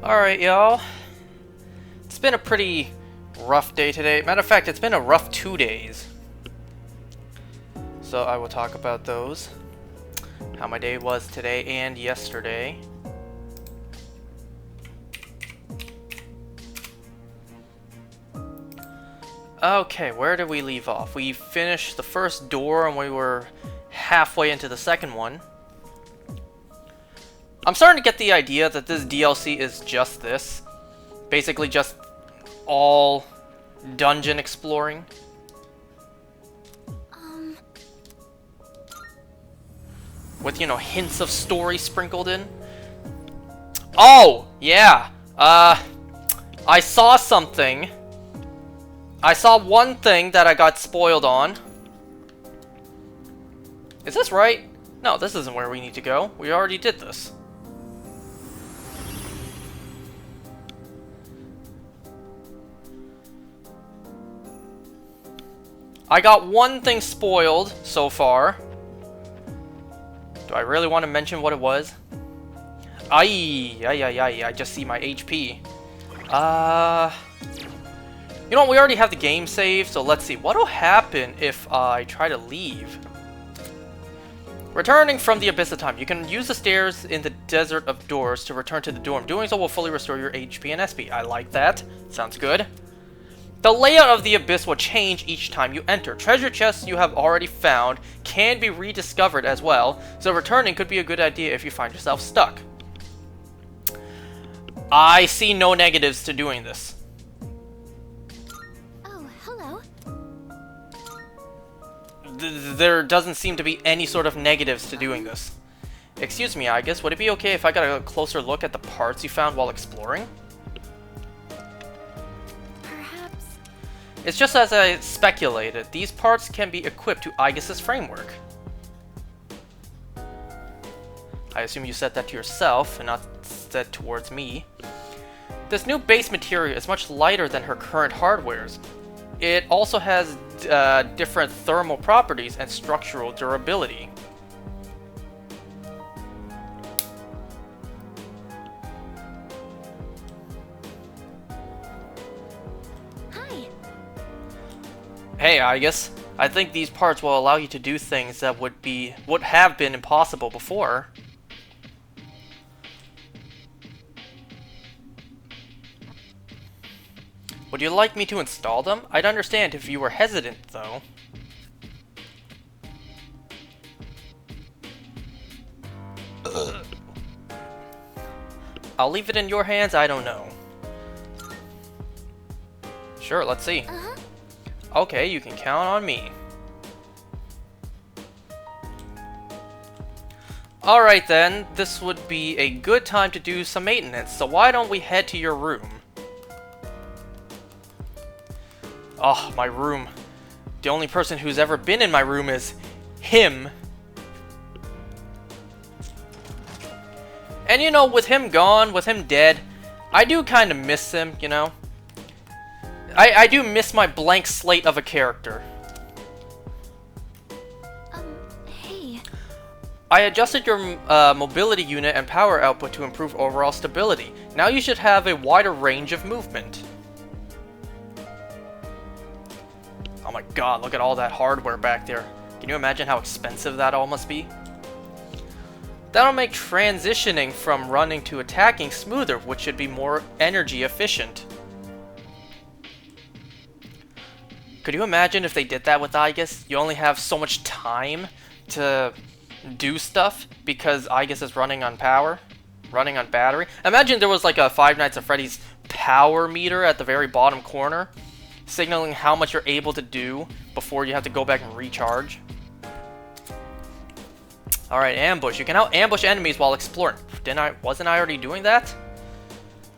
Alright, y'all. It's been a pretty rough day today. Matter of fact, it's been a rough 2 days. So I will talk about those. How my day was today and yesterday. Okay, where did we leave off? We finished the first door and we were halfway into the second one. I'm starting to get the idea that this DLC is just this. Basically just all dungeon exploring. With, you know, hints of story sprinkled in. Oh! Yeah! I saw something. I saw one thing that I got spoiled on. Is this right? No, this isn't where we need to go. We already did this. I got one thing spoiled so far. Do I really want to mention what it was? I just see my HP. You know what, we already have the game saved, so let's see. What'll happen if I try to leave? Returning from the Abyss of Time. You can use the stairs in the Desert of Doors to return to the dorm. Doing so will fully restore your HP and SP. I like that. Sounds good. The layout of the Abyss will change each time you enter. Treasure chests you have already found can be rediscovered as well, so returning could be a good idea if you find yourself stuck. I see no negatives to doing this. Oh, hello. There doesn't seem to be any sort of negatives to doing this. Excuse me, I guess, would it be okay if I got a closer look at the parts you found while exploring? Perhaps. It's just as I speculated. These parts can be equipped to Aigis' framework. I assume you said that to yourself and not said towards me. This new base material is much lighter than her current hardwares. It also has different thermal properties and structural durability. Hi. Hey, Aigis. I think these parts will allow you to do things that would have been impossible before. Would you like me to install them? I'd understand if you were hesitant, though. I'll leave it in your hands, I don't know. Sure, let's see. Okay, you can count on me. Alright then, this would be a good time to do some maintenance, so why don't we head to your room? Oh, my room. The only person who's ever been in my room is him. And you know, with him gone, with him dead, I do kind of miss him, you know? I do miss my blank slate of a character. Hey. I adjusted your mobility unit and power output to improve overall stability. Now you should have a wider range of movement. Oh my god, look at all that hardware back there. Can you imagine how expensive that all must be? That'll make transitioning from running to attacking smoother, which should be more energy efficient. Could you imagine if they did that with Aigis? You only have so much time to do stuff because Aigis is running on power, running on battery. Imagine there was like a Five Nights at Freddy's power meter at the very bottom corner, signaling how much you're able to do before you have to go back and recharge. Alright, ambush. You can now ambush enemies while exploring. Wasn't I already doing that?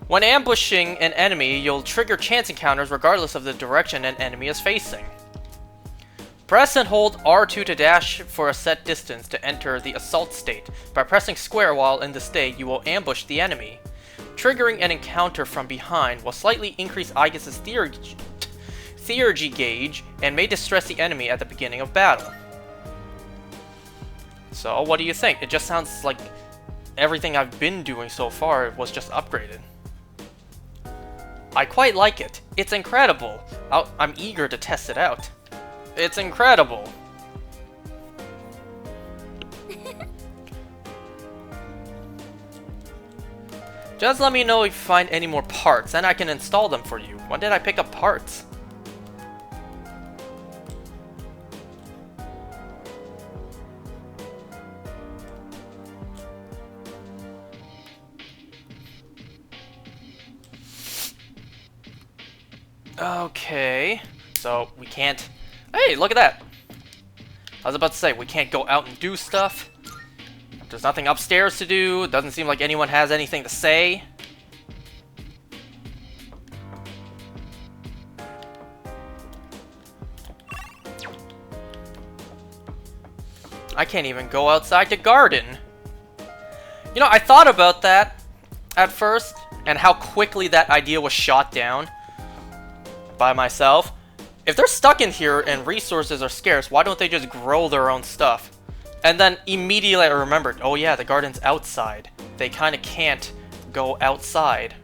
When ambushing an enemy, you'll trigger chance encounters regardless of the direction an enemy is facing. Press and hold R2 to dash for a set distance to enter the assault state. By pressing square while in the state, you will ambush the enemy. Triggering an encounter from behind will slightly increase Aigis' theurgy gauge and may distress the enemy at the beginning of battle. So, what do you think? It just sounds like everything I've been doing so far was just upgraded. I quite like it. It's incredible. I'm eager to test it out. It's incredible. Just let me know if you find any more parts, and I can install them for you. When did I pick up parts? Okay, so we can't... Hey, look at that! I was about to say, we can't go out and do stuff. There's nothing upstairs to do. It doesn't seem like anyone has anything to say. I can't even go outside to garden. You know, I thought about that at first, and how quickly that idea was shot down by myself. If they're stuck in here and resources are scarce, why don't they just grow their own stuff? And then immediately I remembered, oh yeah, the garden's outside. They kind of can't go outside.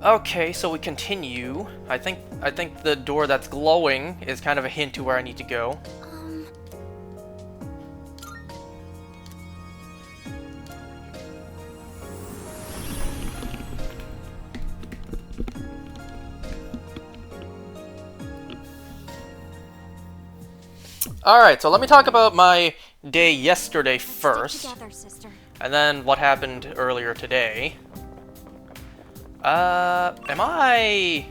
Okay, so we continue. I think the door that's glowing is kind of a hint to where I need to go. Alright, so let me talk about my day yesterday first. Stick together, sister. And then what happened earlier today. Am I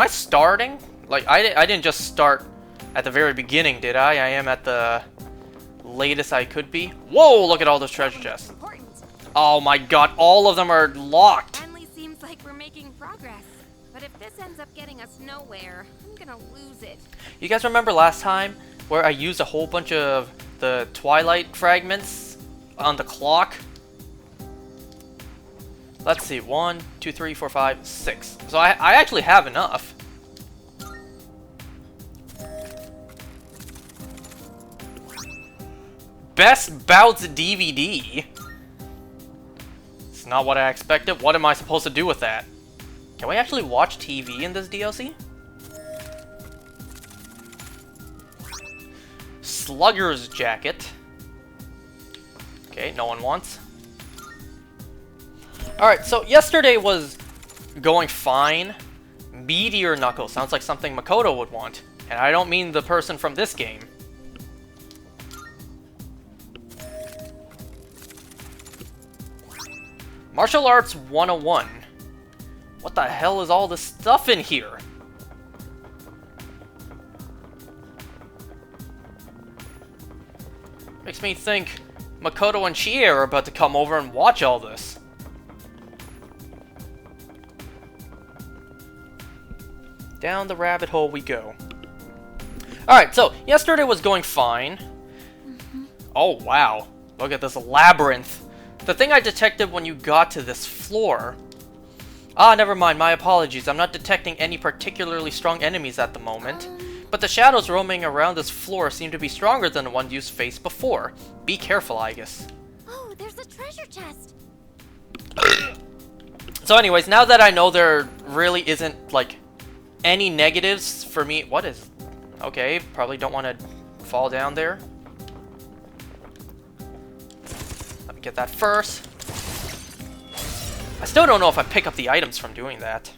starting? Like, I didn't just start at the very beginning, did I? I am at the latest I could be. Whoa, look at all those treasure chests. Important. Oh my god, all of them are locked. Finally seems like we're making progress. But if this ends up getting us nowhere, I'm gonna lose it. You guys remember last time where I used a whole bunch of the Twilight fragments on the clock? Let's see, 1, 2, 3, 4, 5, 6. So I actually have enough. Best Bouts DVD? It's not what I expected. What am I supposed to do with that? Can we actually watch TV in this DLC? Slugger's jacket. Okay, no one wants. Alright, so yesterday was going fine. Meteor Knuckle sounds like something Makoto would want. And I don't mean the person from this game. Martial Arts 101. What the hell is all this stuff in here? Makes me think Makoto and Chie are about to come over and watch all this. Down the rabbit hole we go. Alright, so yesterday was going fine. Oh wow, look at this labyrinth. The thing I detected when you got to this floor... Ah, never mind, my apologies. I'm not detecting any particularly strong enemies at the moment. But the shadows roaming around this floor seem to be stronger than the ones you faced before. Be careful, Aigis. Oh, there's a treasure chest. So anyways, now that I know there really isn't, like, any negatives for me... What is... Okay, probably don't want to fall down there. Let me get that first. I still don't know if I pick up the items from doing that.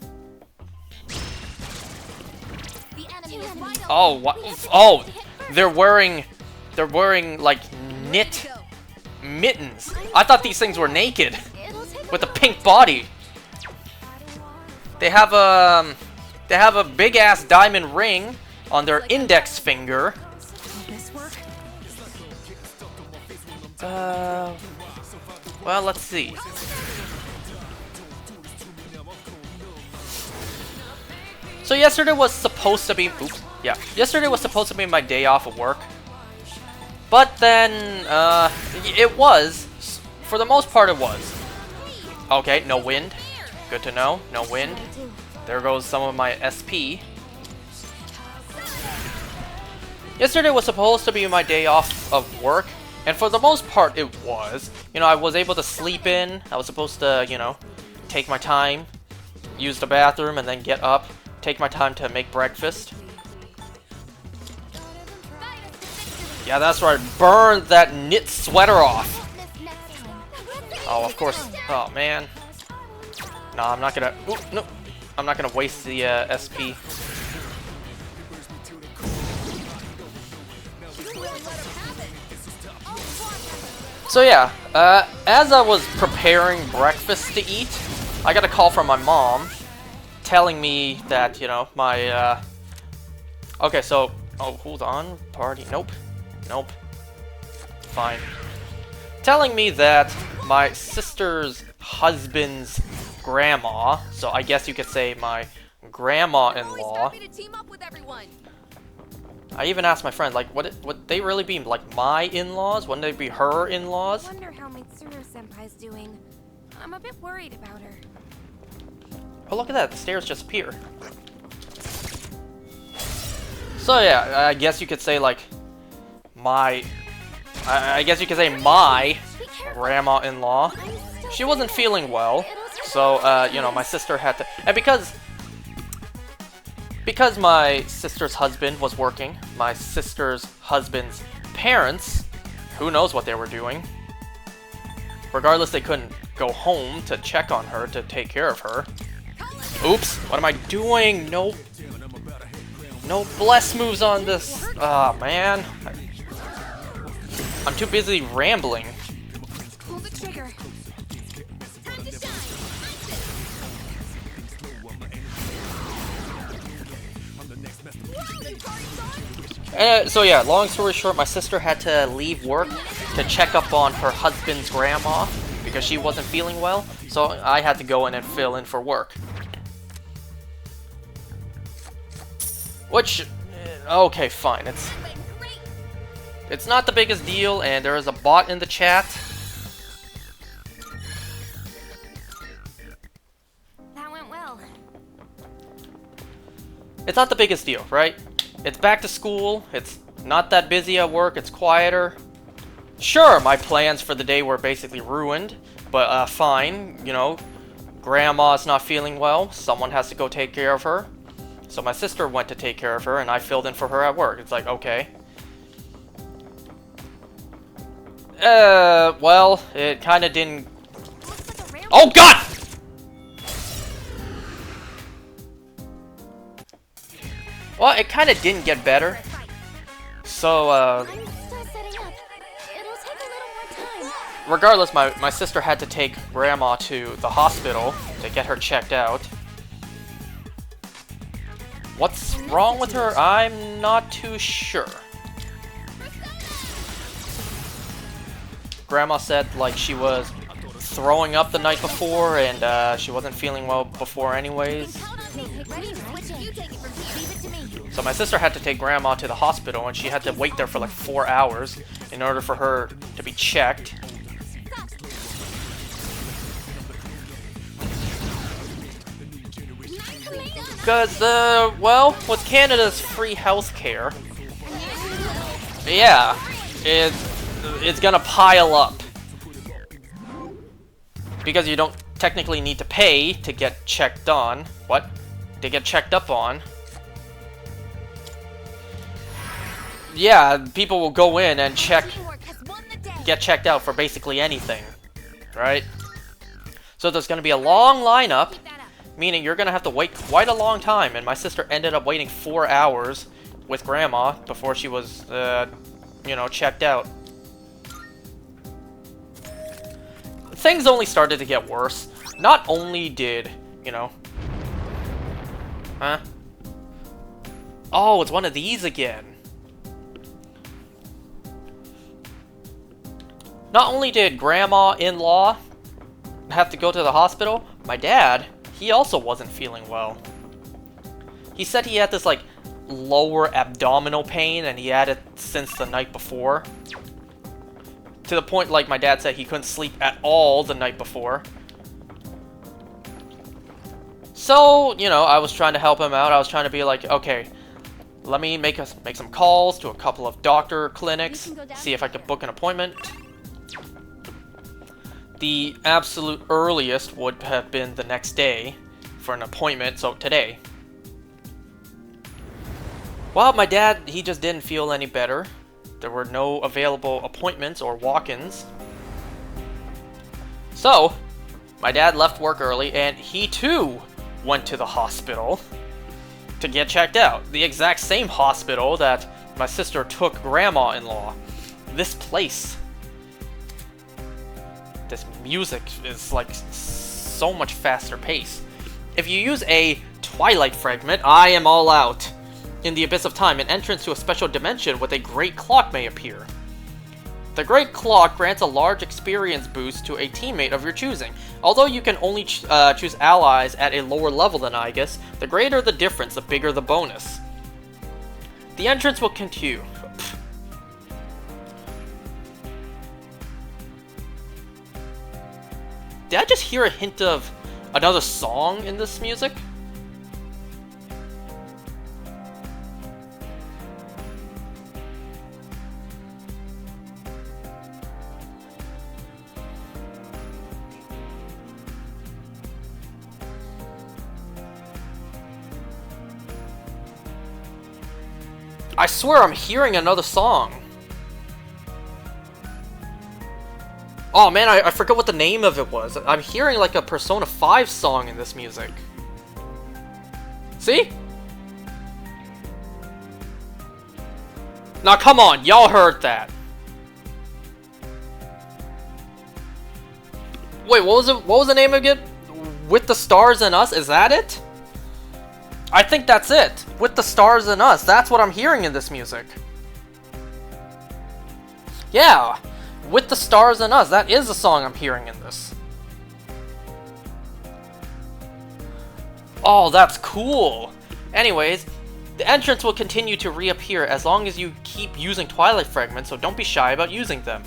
The enemy is wide open. Oh, what? Oh, they're wearing like knit mittens. I thought these things were naked It'll take with a pink body. They have a big ass diamond ring on their index finger. Will this work? Well, let's see. So yesterday was supposed to be... Oops. Yeah. Yesterday was supposed to be my day off of work. But then, it was. For the most part, it was. Okay, no wind. Good to know. No wind. There goes some of my SP. Yesterday was supposed to be my day off of work, and for the most part it was. You know, I was able to sleep in. I was supposed to, you know, take my time, use the bathroom, and then get up, take my time to make breakfast. Yeah, that's right. Burn that knit sweater off. Oh, of course. Oh, man. No, I'm not gonna... Ooh, no. I'm not gonna waste the SP. So yeah, as I was preparing breakfast to eat, I got a call from my mom telling me that, you know, my, okay, so... Oh, hold on. Party. Nope. Nope. Fine. Telling me that my sister's husband's grandma, so I guess you could say my grandma-in-law. I even asked my friend, like, would they really be like my in-laws? Wouldn't they be her in-laws? I wonder how Mitsuru-senpai's doing. I'm a bit worried about her. Oh, look at that! The stairs just appear. So yeah, I guess you could say like my. I guess you could say my grandma-in-law. She wasn't feeling well, so you know, my sister had to, and because my sister's husband was working, my sister's husband's parents, who knows what they were doing. Regardless, they couldn't go home to check on her, to take care of her. Oops, what am I doing? No bless moves on this. Ah, man. I'm too busy rambling. Pull the trigger. Time to shine. So yeah, long story short, my sister had to leave work to check up on her husband's grandma because she wasn't feeling well, so I had to go in and fill in for work. Which, okay, fine, it's not the biggest deal, and there is a bot in the chat. That went well. It's not the biggest deal, right? It's back to school, it's not that busy at work, it's quieter. Sure, my plans for the day were basically ruined, but fine, you know, grandma's not feeling well, someone has to go take care of her. So my sister went to take care of her, and I filled in for her at work. It's like, okay. Well, it kind of didn't... Oh, God! Well, it kind of didn't get better. So, I'm still setting up. It'll take a little more time. regardless, my sister had to take Grandma to the hospital to get her checked out. What's wrong with her? I'm not too sure. Grandma said, like, she was throwing up the night before, and she wasn't feeling well before anyways. So my sister had to take Grandma to the hospital, and she had to wait there for like 4 hours in order for her to be checked. Because, well, with Canada's free healthcare, yeah, it's gonna pile up. Because you don't technically need to pay to get checked on. What? To get checked up on. Yeah, people will go in and get checked out for basically anything, right? So there's gonna be a long lineup, meaning you're gonna have to wait quite a long time, and my sister ended up waiting 4 hours with Grandma before she was, you know, checked out. Things only started to get worse. Not only did, you know... Huh? Oh, it's one of these again. Not only did Grandma-in-law have to go to the hospital, my dad, he also wasn't feeling well. He said he had this, like, lower abdominal pain, and he had it since the night before. To the point, like my dad said, he couldn't sleep at all the night before. So, you know, I was trying to help him out. I was trying to be like, okay, Let me make some calls to a couple of doctor clinics, You can go down see if I can book an appointment. The absolute earliest would have been the next day for an appointment, so today. Well, my dad, he just didn't feel any better. There were no available appointments or walk-ins. So, my dad left work early, and he too went to the hospital to get checked out. The exact same hospital that my sister took grandma-in-law. This place. This music is like so much faster pace. If you use a Twilight fragment, I am all out. In the Abyss of Time, an entrance to a special dimension with a Great Clock may appear. The Great Clock grants a large experience boost to a teammate of your choosing. Although you can only choose allies at a lower level than Aegis, the greater the difference, the bigger the bonus. The entrance will continue. Did I just hear a hint of another song in this music? I swear I'm hearing another song. Oh man, I forgot what the name of it was. I'm hearing like a Persona 5 song in this music. See? Now come on, y'all heard that. Wait, what was the name of it? With the Stars and Us, is that it? I think that's it. With the Stars and Us, that's what I'm hearing in this music. Yeah. With the Stars and Us, that is the song I'm hearing in this. Oh, that's cool. Anyways, the entrance will continue to reappear as long as you keep using Twilight fragments, so don't be shy about using them.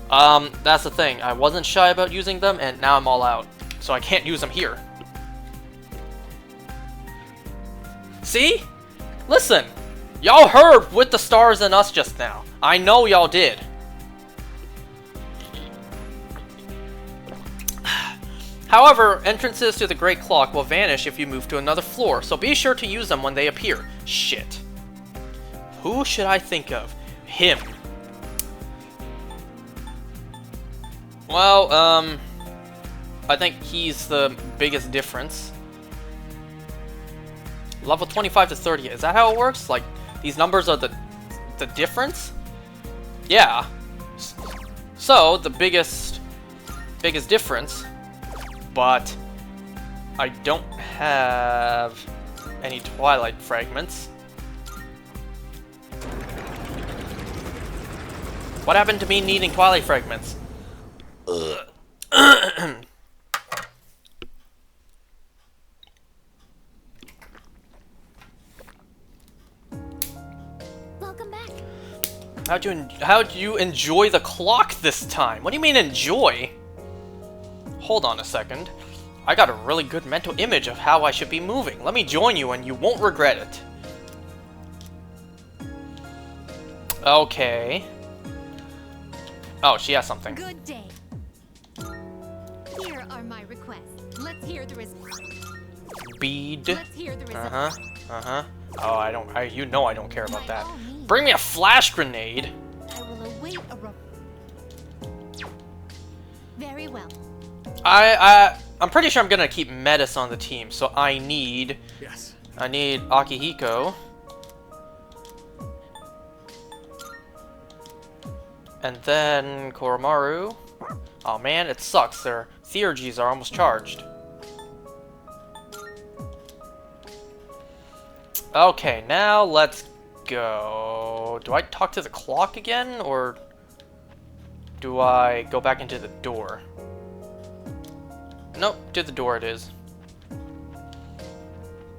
That's the thing. I wasn't shy about using them, and now I'm all out. So I can't use them here. See? Listen. Y'all heard With the Stars and Us just now. I know y'all did. However, entrances to the Great Clock will vanish if you move to another floor, so be sure to use them when they appear. Shit. Who should I think of? Him. Well, I think he's the biggest difference. Level 25 to 30, is that how it works? Like, these numbers are the difference? Yeah. So, the biggest difference, but I don't have any Twilight fragments. What happened to me needing Twilight fragments? Ugh. Welcome back. How'd you enjoy the clock this time? What do you mean enjoy? Hold on a second. I got a really good mental image of how I should be moving. Let me join you and you won't regret it. Okay. Oh, she has something. Good day. Here are my requests. Let's hear the result. Bead. Let's hear the result. Uh-huh. Oh, you know I don't care about By that. all means. Bring me a flash grenade. I will await a Very well. I'm pretty sure I'm gonna keep Metis on the team, so I need Akihiko. And then Koromaru. Oh man, it sucks. Their theurgies are almost charged. Okay, now let's go. Do I talk to the clock again, or do I go back into the door? Nope, to the door it is.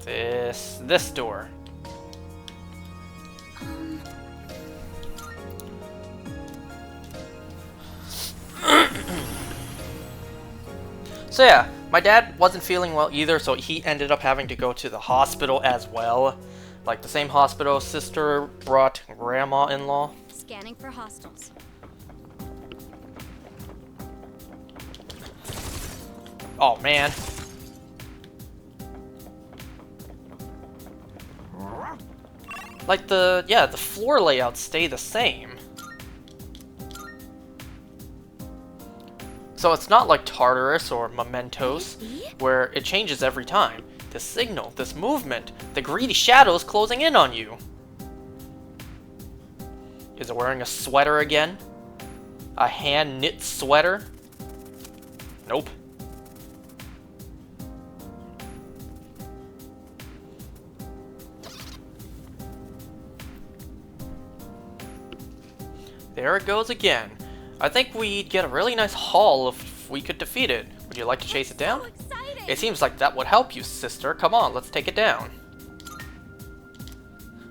This door. So yeah, my dad wasn't feeling well either, so he ended up having to go to the hospital as well. Like the same hospital sister brought grandma-in-law. Scanning for hostiles. Oh man. Like the floor layouts stay the same. So it's not like Tartarus or Mementos, where it changes every time. This signal, this movement, the greedy shadows closing in on you. Is it wearing a sweater again? A hand-knit sweater? Nope. There it goes again. I think we'd get a really nice haul if we could defeat it. Would you like to chase it down? So exciting! It seems like that would help you, sister. Come on, let's take it down.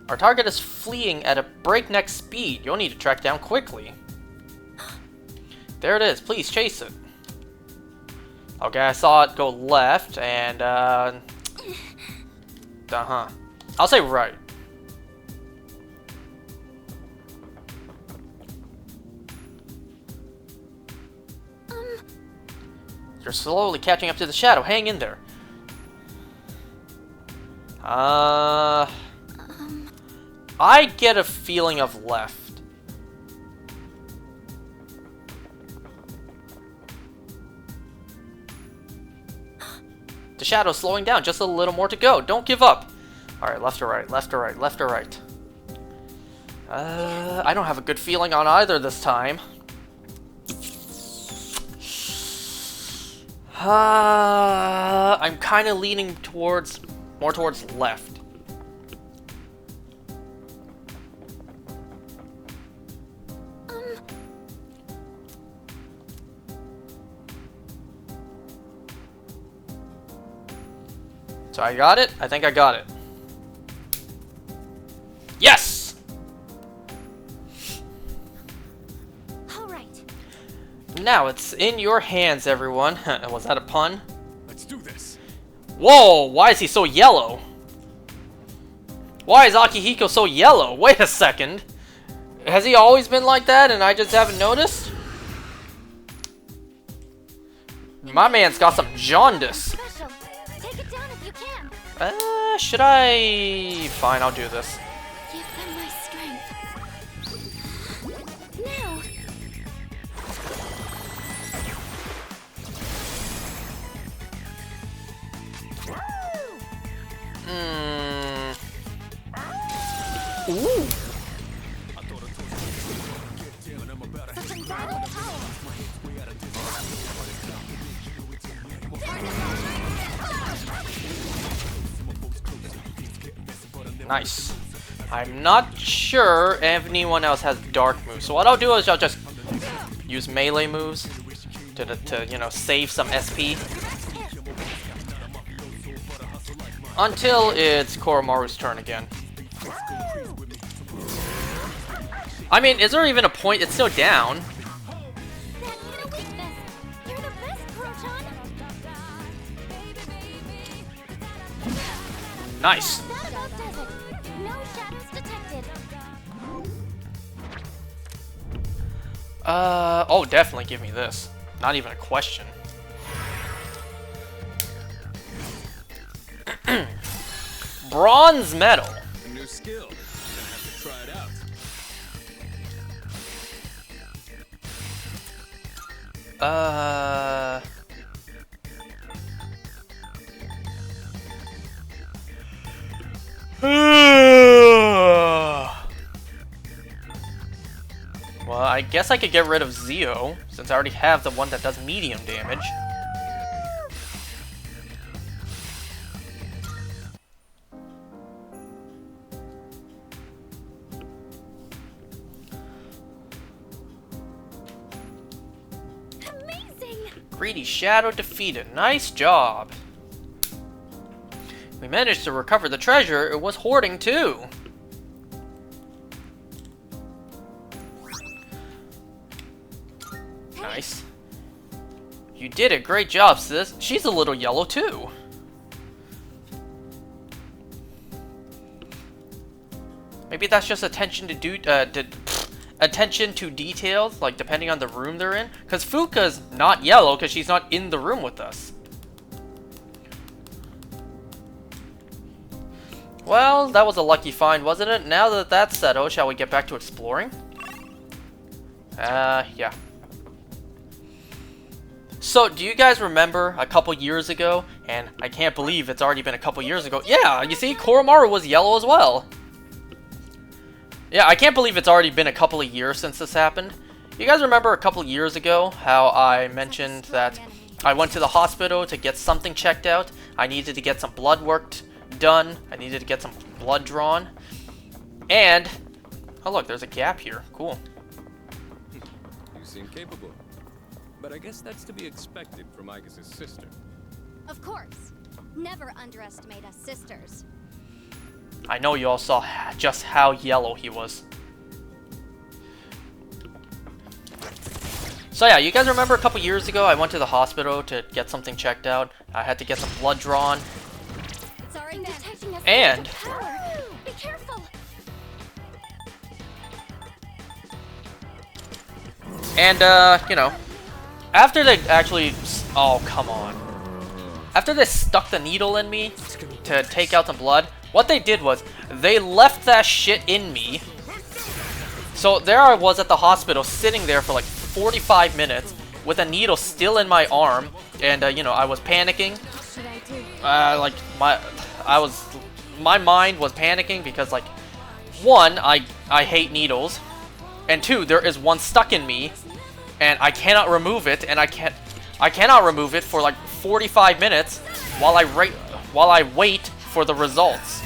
Our target is fleeing at a breakneck speed. You'll need to track down quickly. There it is. Please chase it. Okay, I saw it go left and, uh-huh. I'll say right. You're slowly catching up to the shadow. Hang in there. I get a feeling of left. The shadow's slowing down. Just a little more to go. Don't give up. Alright, left or right, left or right, left or right. I don't have a good feeling on either this time. I'm kind of leaning more towards left. So I got it? I think I got it. Yes! Now it's in your hands, everyone. Was that a pun? Let's do this. Whoa, why is he so yellow? Why is Akihiko so yellow? Wait a second. Has he always been like that and I just haven't noticed? My man's got some jaundice. Special. Take it down if you can. Should I... Fine, I'll do this. Give them my strength. Now. Ooh. Nice. I'm not sure if anyone else has dark moves, so what I'll do is I'll just use melee moves to you know, save some SP. Until it's Koromaru's turn again. I mean, is there even a point? It's still down. That's your weakness. You're the best, Kurochan. Nice. That about does it. No shadows detected. Oh, definitely give me this. Not even a question. Bronze medal. A new skill. Gonna have to try it out. Well, I guess I could get rid of Zio, since I already have the one that does medium damage. Amazing. Greedy Shadow defeated. Nice job. We managed to recover the treasure. It was hoarding too. Nice. You did a great job, sis. She's a little yellow too. Maybe that's just attention attention to details, like depending on the room they're in. Because Fuuka's not yellow because she's not in the room with us. Well, that was a lucky find, wasn't it? Now that that's settled, shall we get back to exploring? Yeah. So, do you guys remember a couple years ago? And I can't believe it's already been a couple years ago. Yeah, you see, Koromaru was yellow as well. Yeah, I can't believe it's already been a couple of years since this happened. You guys remember a couple of years ago how I mentioned that I went to the hospital to get something checked out? I needed to get some blood work done. I needed to get some blood drawn. And, oh look, there's a gap here. Cool. You seem capable. But I guess that's to be expected from Aigis' sister. Of course. Never underestimate us sisters. I know you all saw just how yellow he was. So yeah, you guys remember a couple years ago I went to the hospital to get something checked out. I had to get some blood drawn. Sorry, detecting us. And Be careful. you know, after they actually, oh come on. After they stuck the needle in me to take out some blood, what they did was they left that shit in me. So there I was at the hospital sitting there for like 45 minutes with a needle still in my arm, and you know, I was panicking. What should I do? My mind was panicking because, like, one, I hate needles, and two, there is one stuck in me, and I cannot remove it, and I cannot remove it for like 45 minutes while I wait for the results.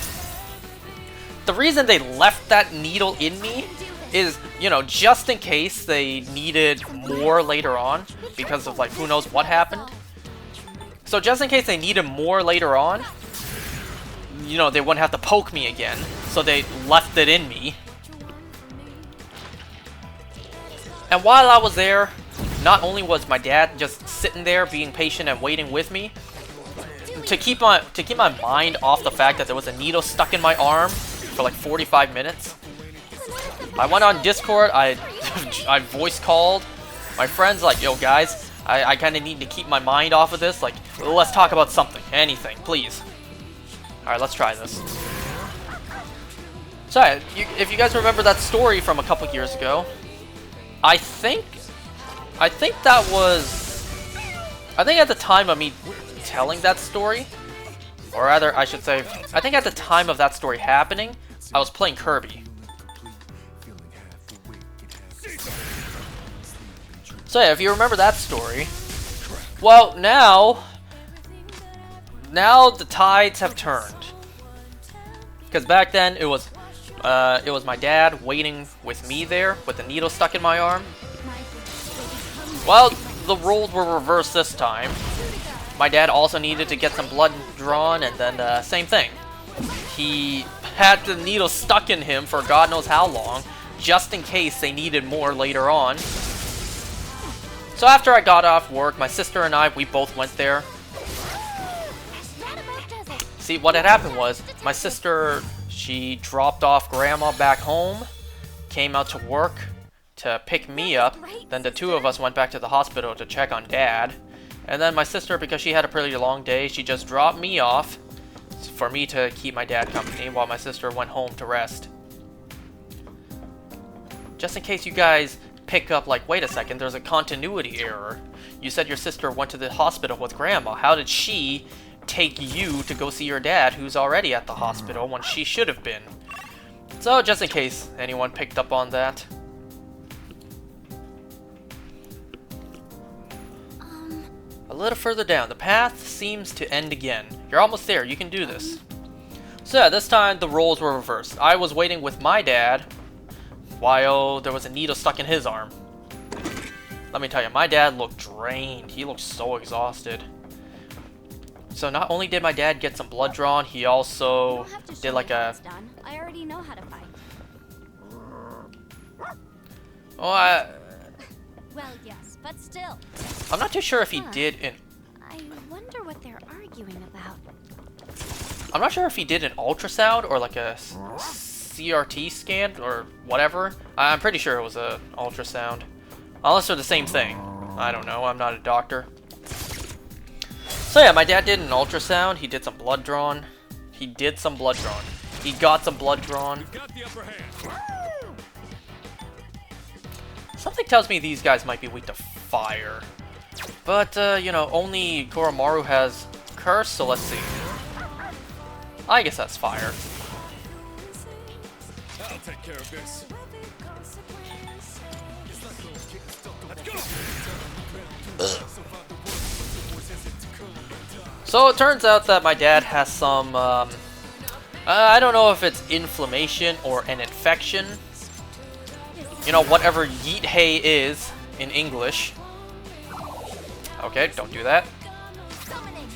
The reason they left that needle in me is, you know, just in case they needed more later on because of, like, who knows what happened. So just in case they needed more later on, you know, they wouldn't have to poke me again. So they left it in me. And while I was there, not only was my dad just sitting there being patient and waiting with me, to keep my mind off the fact that there was a needle stuck in my arm for like 45 minutes, I went on Discord, I voice called my friends, like, yo guys, I kind of need to keep my mind off of this, like, let's talk about something, anything, please. Alright, let's try this. So, if you guys remember that story from a couple years ago, I think that was, I think at the time of me telling that story, or rather, I should say, I think at the time of that story happening, I was playing Kirby. So yeah, if you remember that story, well, now the tides have turned. Because back then, it was my dad waiting with me there, with the needle stuck in my arm. Well, the roles were reversed this time. My dad also needed to get some blood drawn, and then same thing. He had the needle stuck in him for God knows how long, just in case they needed more later on. So after I got off work, my sister and I, we both went there. See, what had happened was, my sister, she dropped off Grandma back home, came out to work to pick me up, then the two of us went back to the hospital to check on Dad. And then my sister, because she had a pretty long day, she just dropped me off for me to keep my dad company while my sister went home to rest. Just in case you guys pick up, like, wait a second, there's a continuity error. You said your sister went to the hospital with Grandma. How did she take you to go see your dad, who's already at the hospital, when she should have been? So, just in case anyone picked up on that. A little further down, the path seems to end again. You're almost there, you can do this. So yeah, this time the roles were reversed. I was waiting with my dad, while there was a needle stuck in his arm. Let me tell you, my dad looked drained. He looked so exhausted. So not only did my dad get some blood drawn, he also did like a... I already know how to fight. Oh, Well, yes, but still. I'm not too sure if he did an... I wonder what they're arguing about. I'm not sure if he did an ultrasound or like a CRT scan or whatever. I'm pretty sure it was a ultrasound. Unless they're the same thing. I don't know, I'm not a doctor. So yeah, my dad did an ultrasound, he did some blood drawn. He got some blood drawn. Got the upper hand. Something tells me these guys might be weak to fire. But, you know, only Koromaru has Curse, so let's see. I guess that's fire. I'll take care of this. Let's go. So it turns out that my dad has some, I don't know if it's inflammation or an infection. You know, whatever yeet hay is in English. Okay, don't do that. Summoning.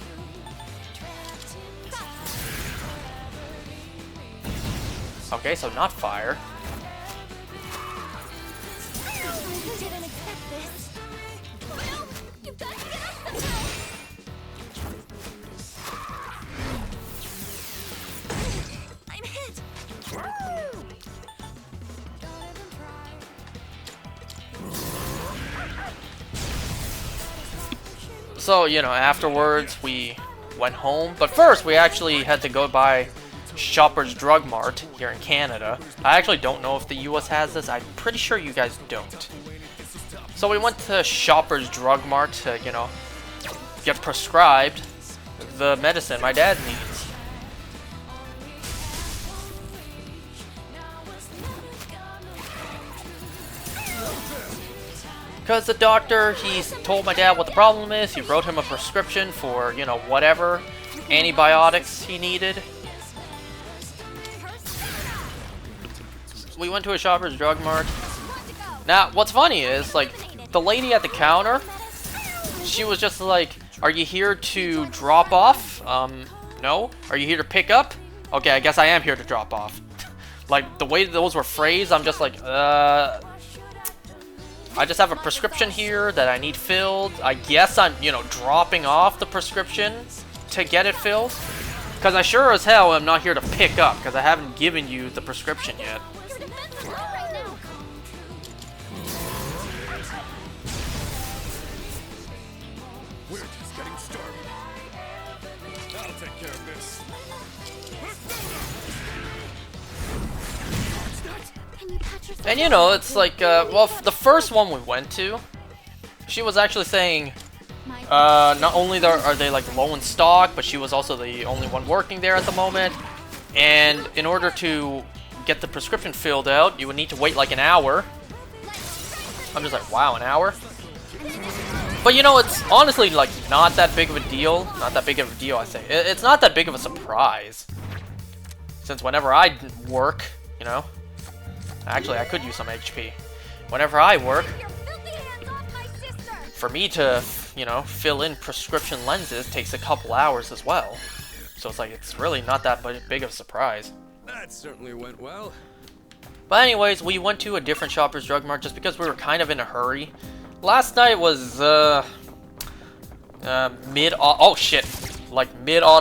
Okay, so not fire. Didn't expect this. No, you've got to get up somehow. I'm hit. So, you know, afterwards we went home. But first, we actually had to go by Shoppers Drug Mart here in Canada. I actually don't know if the US has this. I'm pretty sure you guys don't. So we went to Shoppers Drug Mart to, you know, get prescribed the medicine my dad needs. Because the doctor, he's told my dad what the problem is. He wrote him a prescription for, you know, whatever antibiotics he needed. We went to a Shoppers Drug Mart. Now, what's funny is, like, the lady at the counter, she was just like, are you here to drop off? No. Are you here to pick up? Okay, I guess I am here to drop off. Like, the way those were phrased, I'm just like, I just have a prescription here that I need filled. I guess I'm, you know, dropping off the prescription to get it filled. Because I sure as hell am not here to pick up, because I haven't given you the prescription yet. Your defense is low right now. We're just getting started. I'll take care of this. Can you patch yourself? And you know, it's like, well, the first one we went to, she was actually saying, not only are they like low in stock, but she was also the only one working there at the moment. And in order to get the prescription filled out, you would need to wait like an hour. I'm just like, wow, an hour? But you know, it's honestly like not that big of a deal. Not that big of a deal, I say. It's not that big of a surprise. Since whenever I work, you know, actually I could use some HP. Whenever I work, Your filthy hands off my sister. for me to, you know, fill in prescription lenses takes a couple hours as well. So it's like, it's really not that big of a surprise. That certainly went well. But anyways, we went to a different Shoppers Drug Mart just because we were kind of in a hurry. Last night was, Mid-Autumn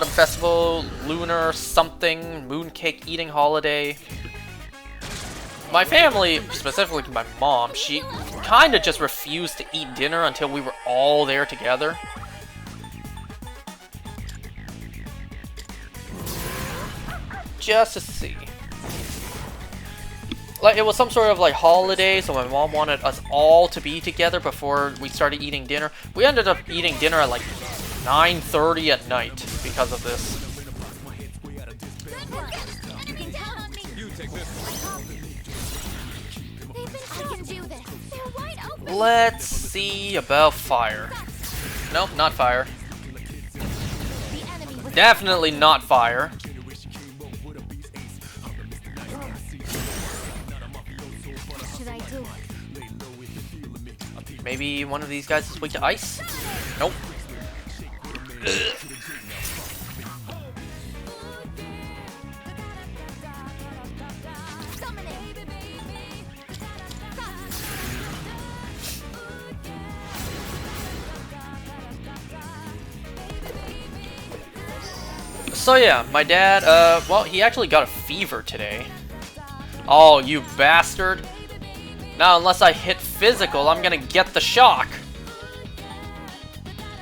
Festival, Lunar something, Mooncake Eating Holiday. My family, specifically my mom, she kind of just refused to eat dinner until we were all there together. Just to see. Like, it was some sort of like holiday, so my mom wanted us all to be together before we started eating dinner. We ended up eating dinner at like 9:30 at night because of this. Good work. You can count on me. You take this. They've been I can do this. They're wide open. Let's see about fire. Nope, not fire. The enemy was Definitely not fire. What should I do? Maybe one of these guys is weak to ice? Nope. Summoning. So yeah, my dad, well, he actually got a fever today. Oh, you bastard. Now, unless I hit physical, I'm gonna get the shock.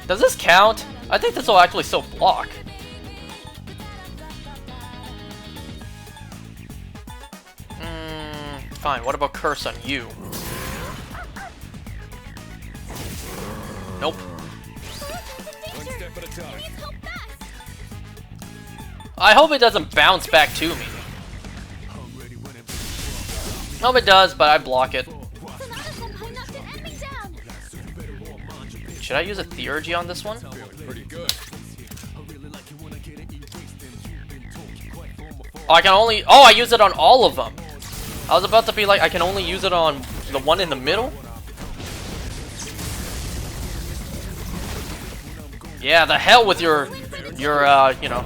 Does this count? I think this will actually still block. Fine, what about curse on you? Nope. One step at a time. I hope it doesn't bounce back to me. Nope, it does, but I block it. Should I use a Theurgy on this one? Pretty good. Oh, I can only... Oh, I use it on all of them. I was about to be like, I can only use it on the one in the middle? Yeah, the hell with your you know,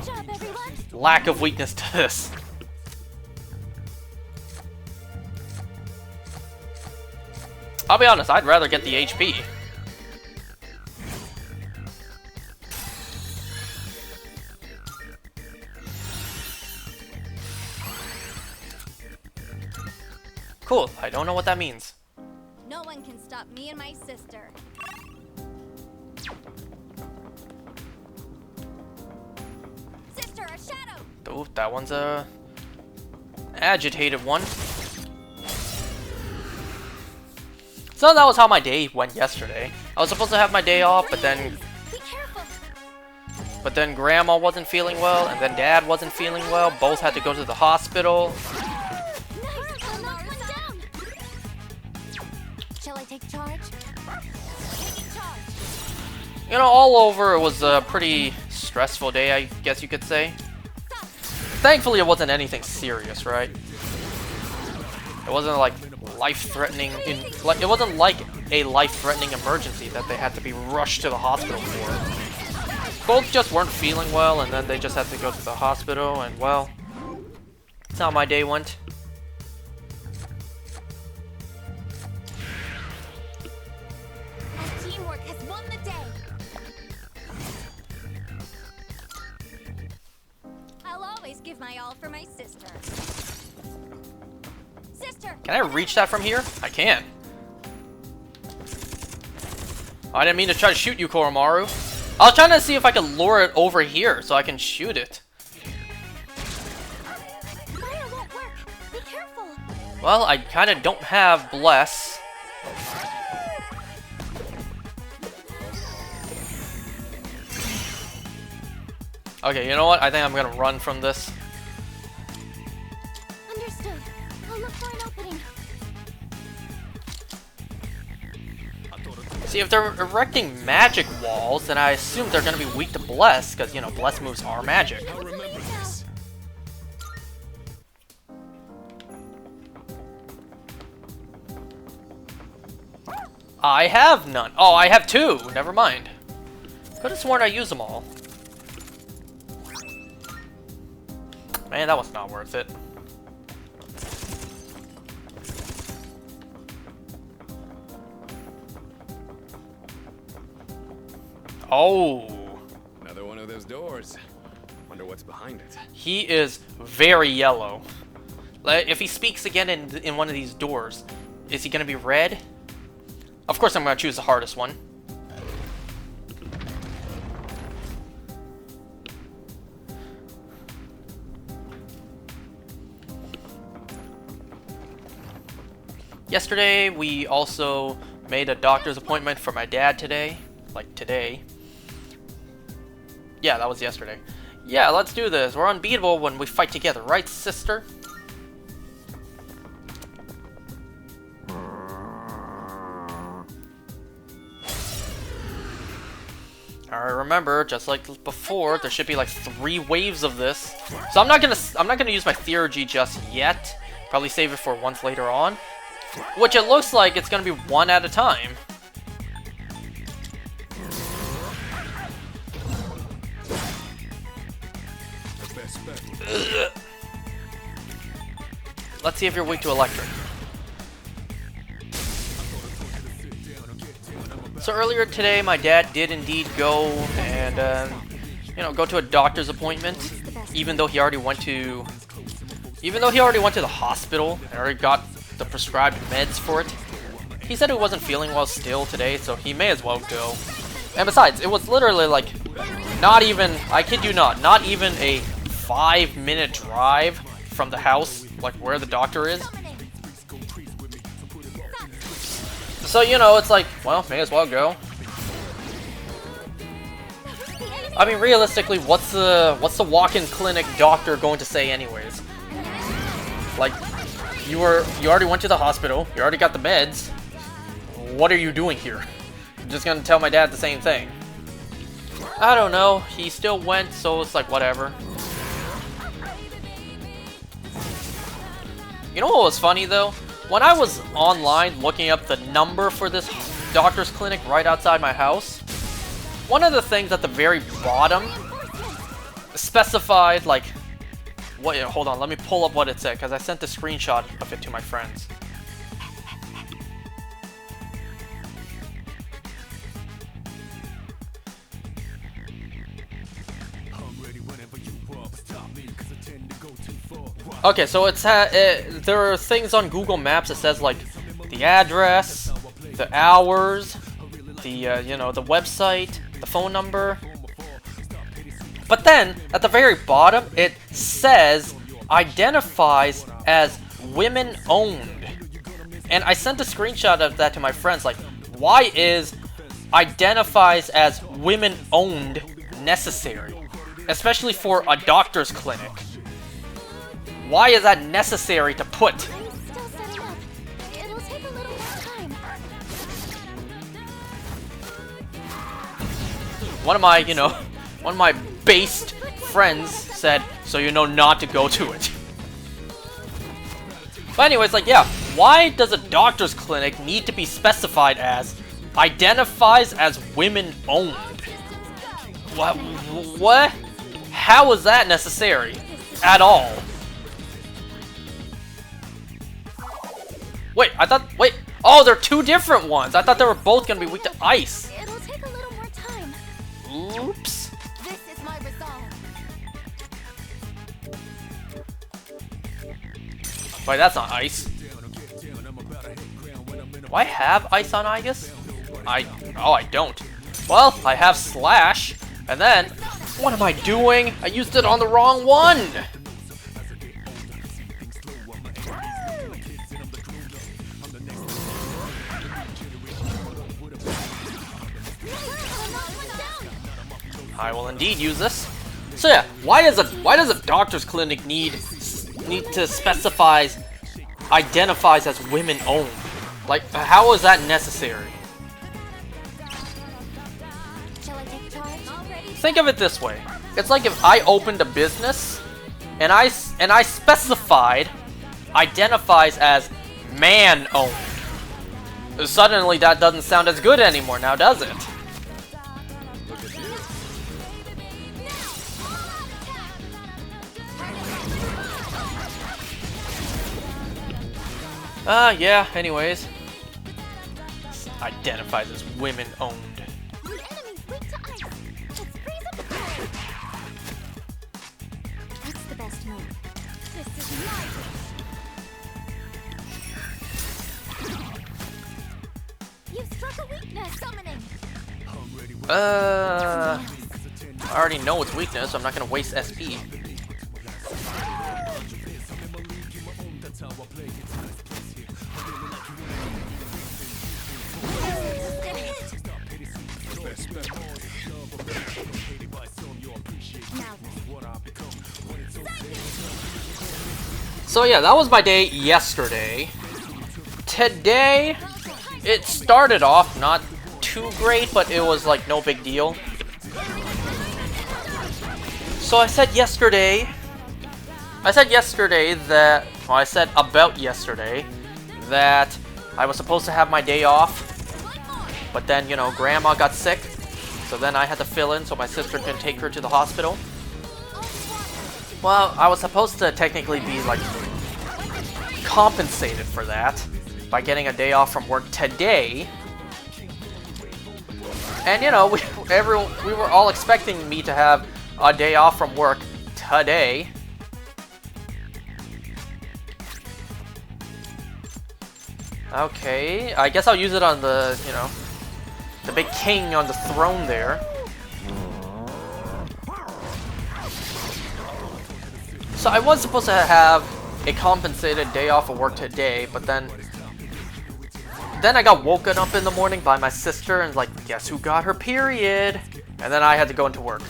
lack of weakness to this. I'll be honest, I'd rather get the HP. Cool, I don't know what that means. No one can stop me and my sister. Sister, a shadow! Ooh, that one's a agitated one. So that was how my day went yesterday. I was supposed to have my day off, but then Be careful! Grandma wasn't feeling well, and then Dad wasn't feeling well. Both had to go to the hospital. Nice! I'll knock one down! Shall I take charge? Taking charge! You know, all over, it was a pretty stressful day, I guess you could say. Thankfully, it wasn't anything serious, right? It wasn't like life-threatening. It wasn't like a life-threatening emergency that they had to be rushed to the hospital for. Both just weren't feeling well, and then they just had to go to the hospital. And well, that's how my day went. Our teamwork has won the day! I'll always give my all for my sister. Sister! Can I reach that from here? I can. I didn't mean to try to shoot you, Koromaru. I was trying to see if I could lure it over here so I can shoot it. Fire won't work! Be careful! Well, I kind of don't have Bless. Okay, you know what? I think I'm gonna run from this. Understood. I'll look for an opening. See, if they're erecting magic walls, then I assume they're gonna be weak to Bless, because, you know, Bless moves are magic. I'll remember this. I have none. Oh, I have two. Never mind. Could have sworn I used them all. Man, that was not worth it. Oh. Another one of those doors. Wonder what's behind it. He is very yellow. Like, if he speaks again in one of these doors, is he gonna be red? Of course I'm gonna choose the hardest one. Yesterday, we also made a doctor's appointment for my dad today. Like, today. Yeah, that was yesterday. Yeah, let's do this. We're unbeatable when we fight together, right, sister? Alright, remember, just like before, there should be like 3 waves of this. So I'm not gonna use my Theurgy just yet. Probably save it for once later on. Which it looks like it's gonna be one at a time. The best bet. Let's see if you're weak to electric. So earlier today, my dad did indeed go and, you know, go to a doctor's appointment, even though he already went to Even though he already went to the hospital and already got the prescribed meds for it, he said he wasn't feeling well still today, so he may as well go. And besides, it was literally like, not even, I kid you not even a 5-minute drive from the house, like where the doctor is. So, you know, it's like, well, may as well go. I mean, realistically, what's the walk-in clinic doctor going to say anyways? Like, you already went to the hospital, you already got the meds. What are you doing here? I'm just gonna tell my dad the same thing. I don't know, he still went, so it's like, whatever. You know what was funny though? When I was online looking up the number for this doctor's clinic right outside my house, one of the things at the very bottom specified like, what? Hold on, let me pull up what it said because I sent a screenshot of it to my friends. Okay, so it's there are things on Google Maps that says like the address, the hours, the you know, the website, the phone number. But then at the very bottom it says identifies as women owned. And I sent a screenshot of that to my friends, like, why is identifies as women owned necessary? Especially for a doctor's clinic. Why is that necessary to put? I'm still setting up. It'll take a little more time. One of my based friends said, so you know not to go to it. But anyways, like, yeah, why does a doctor's clinic need to be specified as identifies as women owned? What? How is that necessary? At all? Wait, oh, they're two different ones. I thought they were both gonna be weak to ice. It'll take a little more time. Oops. This is my resolve. Wait, that's not ice. Do I have ice on Aegis? Oh, I don't. Well, I have Slash, and then, what am I doing? I used it on the wrong one! I will indeed use this. So yeah, why does a doctor's clinic need to specify identifies as women owned? Like, how is that necessary? Shall I take charge? Think of it this way. It's like if I opened a business and I specified identifies as man owned. Suddenly that doesn't sound as good anymore now, does it? Yeah, anyways. Identifies as women owned. The enemy's weak to ice. Let's freeze him cold. What's the best move? This is my wish. You struck a weakness. Summoning. I already know its weakness, so I'm not gonna waste SP. So yeah, that was my day yesterday. Today, it started off not too great, but it was like no big deal. So I said about yesterday that I was supposed to have my day off, but then, you know, Grandma got sick, so then I had to fill in so my sister can take her to the hospital. Well, I was supposed to technically be like compensated for that by getting a day off from work today. And you know, we were all expecting me to have a day off from work today. Okay, I guess I'll use it on the, you know, the big king on the throne there. So I was supposed to have a compensated day off of work today, but then I got woken up in the morning by my sister and like, guess who got her period? And then I had to go into work.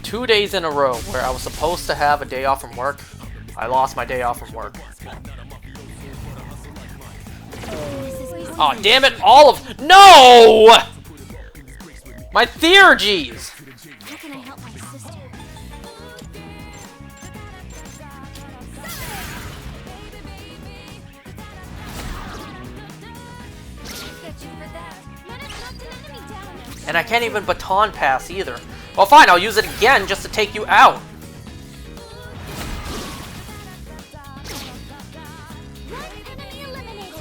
2 days in a row where I was supposed to have a day off from work, I lost my day off from work. Oh, damn it, no! My theurgies! How can I help my sister? Get you for that. Not enough an enemy down. And I can't even baton pass either. Well, fine, I'll use it again just to take you out. One enemy eliminated.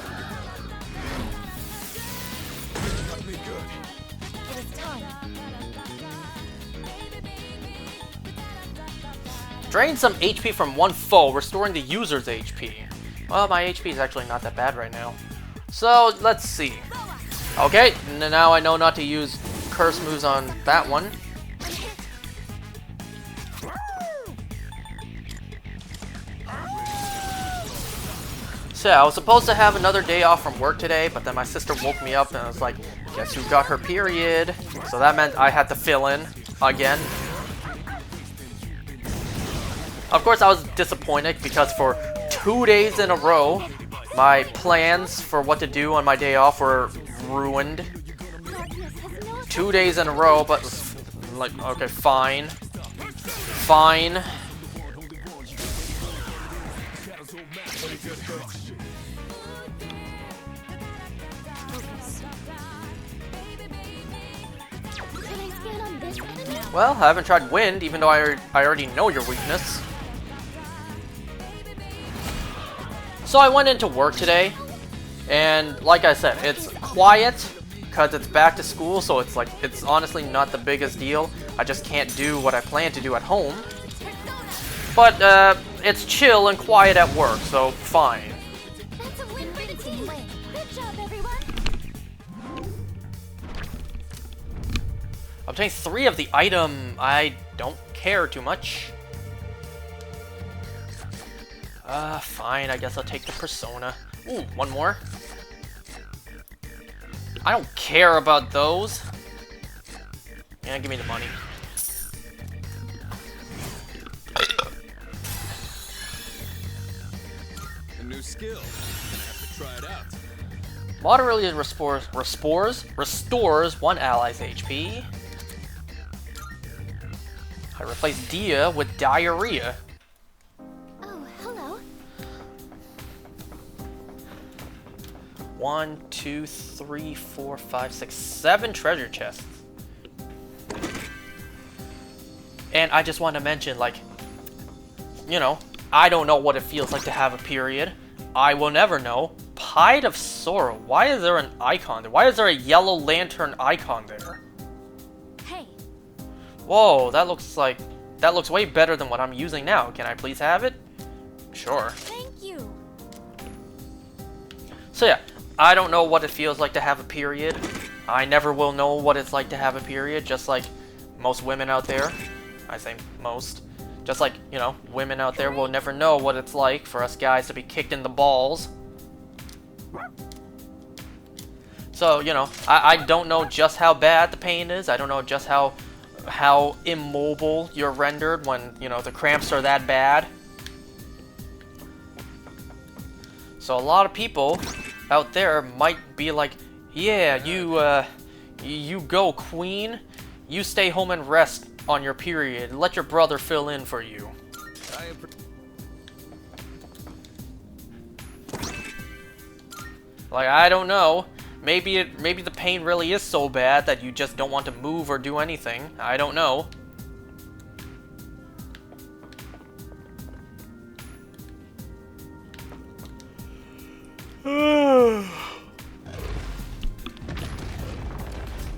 It is time. Drain some HP from one foe, restoring the user's HP. Well, my HP is actually not that bad right now. So, let's see. Okay, now I know not to use curse moves on that one. So, I was supposed to have another day off from work today, but then my sister woke me up and I was like, guess who got her period? So that meant I had to fill in again. Of course, I was disappointed because for 2 days in a row, my plans for what to do on my day off were ruined. 2 days in a row, but like, okay, fine. Fine. Can I scan on this enemy? Well, I haven't tried wind, even though I already know your weakness. So I went into work today, and like I said, it's quiet because it's back to school, so it's like, it's honestly not the biggest deal. I just can't do what I plan to do at home. But it's chill and quiet at work, so fine. That's a win for the team. Good job, everyone. Obtain 3 of the item I don't care too much. Fine, I guess I'll take the persona. Ooh, one more. I don't care about those. Yeah, give me the money. A new skill. Gonna have to try it out. Moderately restores one ally's HP. I replace Dia with diarrhea. Oh, hello. 1, 2, 3, 4, 5, 6, 7 treasure chests. And I just want to mention, like, you know, I don't know what it feels like to have a period. I will never know. Pied of Sorrow. Why is there an icon there? Why is there a yellow lantern icon there? Hey, Whoa, that looks way better than what I'm using now. Can I please have it? Sure. thank you. So yeah, I don't know what it feels like to have a period. I never will know what it's like to have a period, just like most women out there. I say most. Just like, you know, women out there will never know what it's like for us guys to be kicked in the balls. So, you know, I don't know just how bad the pain is. I don't know just how immobile you're rendered when, you know, the cramps are that bad. So a lot of people out there might be like, yeah, you go, queen. You stay home and rest on your period. Let your brother fill in for you. Like, I don't know. Maybe the pain really is so bad that you just don't want to move or do anything. I don't know.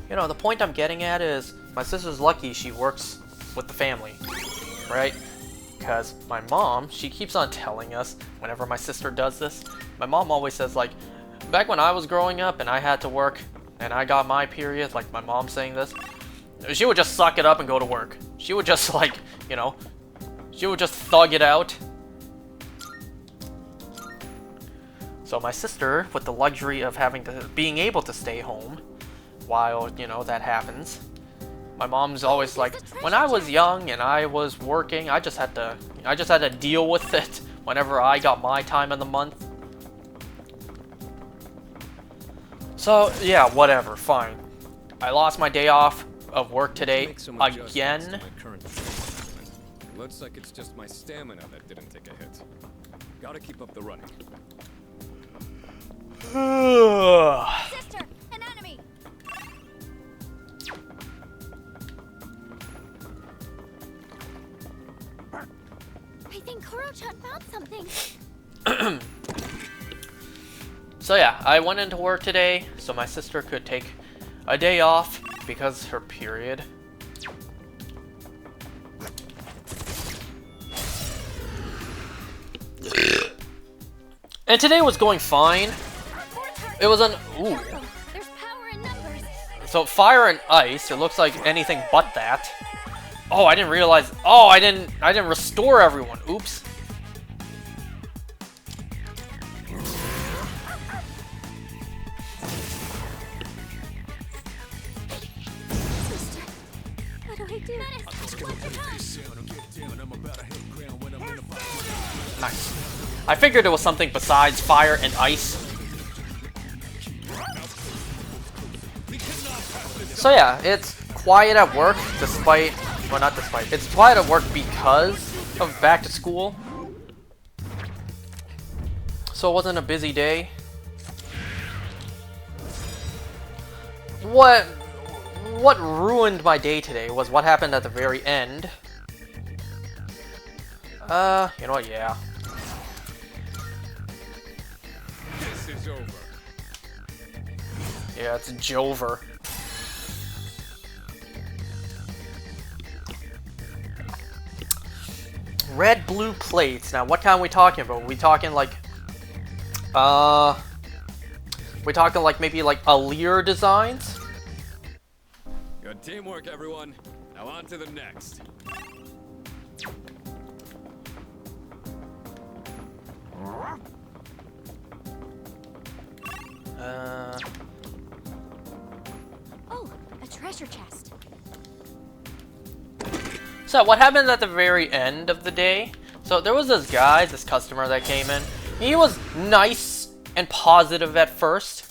You know, the point I'm getting at is my sister's lucky she works with the family, right? because my mom, she keeps on telling us whenever my sister does this, my mom always says like, back when I was growing up and I had to work and I got my period, like my mom saying this, she would just suck it up and go to work. She would just like, you know, she would just thug it out. So my sister, with the luxury of being able to stay home while, you know, that happens, my mom's always like, when I was young and I was working, I just had to deal with it whenever I got my time in the month. So yeah, whatever, fine. I lost my day off of work today Make some adjustments to again. my current training. Looks like it's just my stamina that didn't take a hit. Gotta keep up the running. Sister, an enemy. I think Koro-chan found something. So yeah, I went into work today so my sister could take a day off because her period. And today was going fine. It was an ooh. There's power in numbers. So fire and ice, it looks like anything but that. Oh, I didn't realize. Oh, I didn't restore everyone. Oops. Sister, what do I do? Menace, watch your tongue. Nice. I figured it was something besides fire and ice. So yeah, it's quiet at work despite, well not despite, it's quiet at work because of back to school. So it wasn't a busy day. What ruined my day today was what happened at the very end. You know what, yeah. This is over. Yeah, it's Jover. Red, blue plates. Now, what kind are we talking about? We talking like, we talking like maybe like Allure designs? Good teamwork, everyone. Now on to the next. Oh, a treasure chest. So what happened at the very end of the day? So there was this guy, this customer that came in. He was nice and positive at first.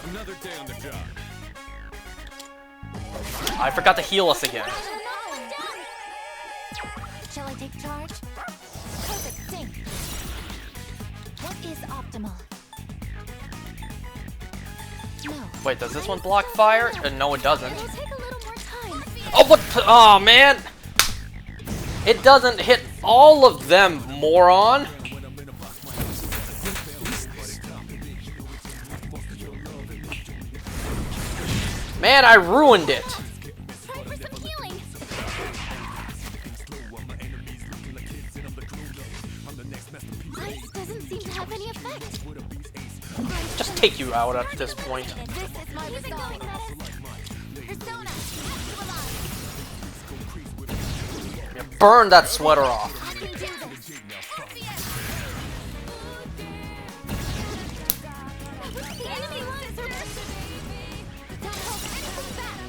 Another day on the job. I forgot to heal us again. Shall I take charge? Perfect sync. What is optimal? No. Wait, does this one block fire? No, it doesn't. It'll take a little more time. Oh, what? Oh, man! It doesn't hit all of them, moron! Man, I ruined it! Try for some healing. Ice doesn't seem to have any effect. Just take you out at this point. This is my resolve. Persona, Yeah, burn that sweater off. I can do this. The enemy lines are Don't hold anything back.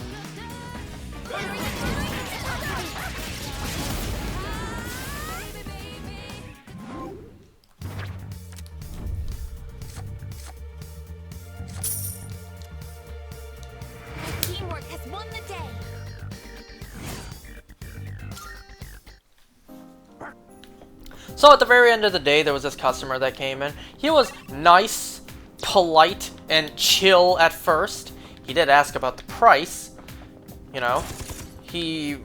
Teamwork has won the day. So at the very end of the day, there was this customer that came in. He was nice, polite, and chill at first. He did ask about the price. You know, he,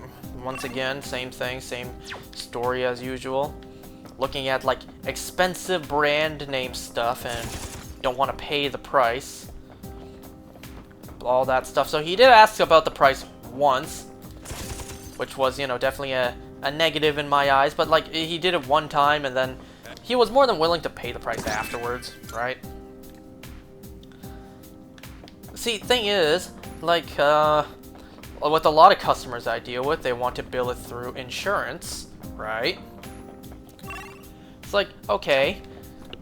once again, same thing, same story as usual. Looking at like expensive brand name stuff and don't want to pay the price. All that stuff. So he did ask about the price once, which was, you know, definitely a a negative in my eyes, but like he did it one time and then he was more than willing to pay the price afterwards, right? See, thing is, like, with a lot of customers I deal with, they want to bill it through insurance, right? It's like, okay,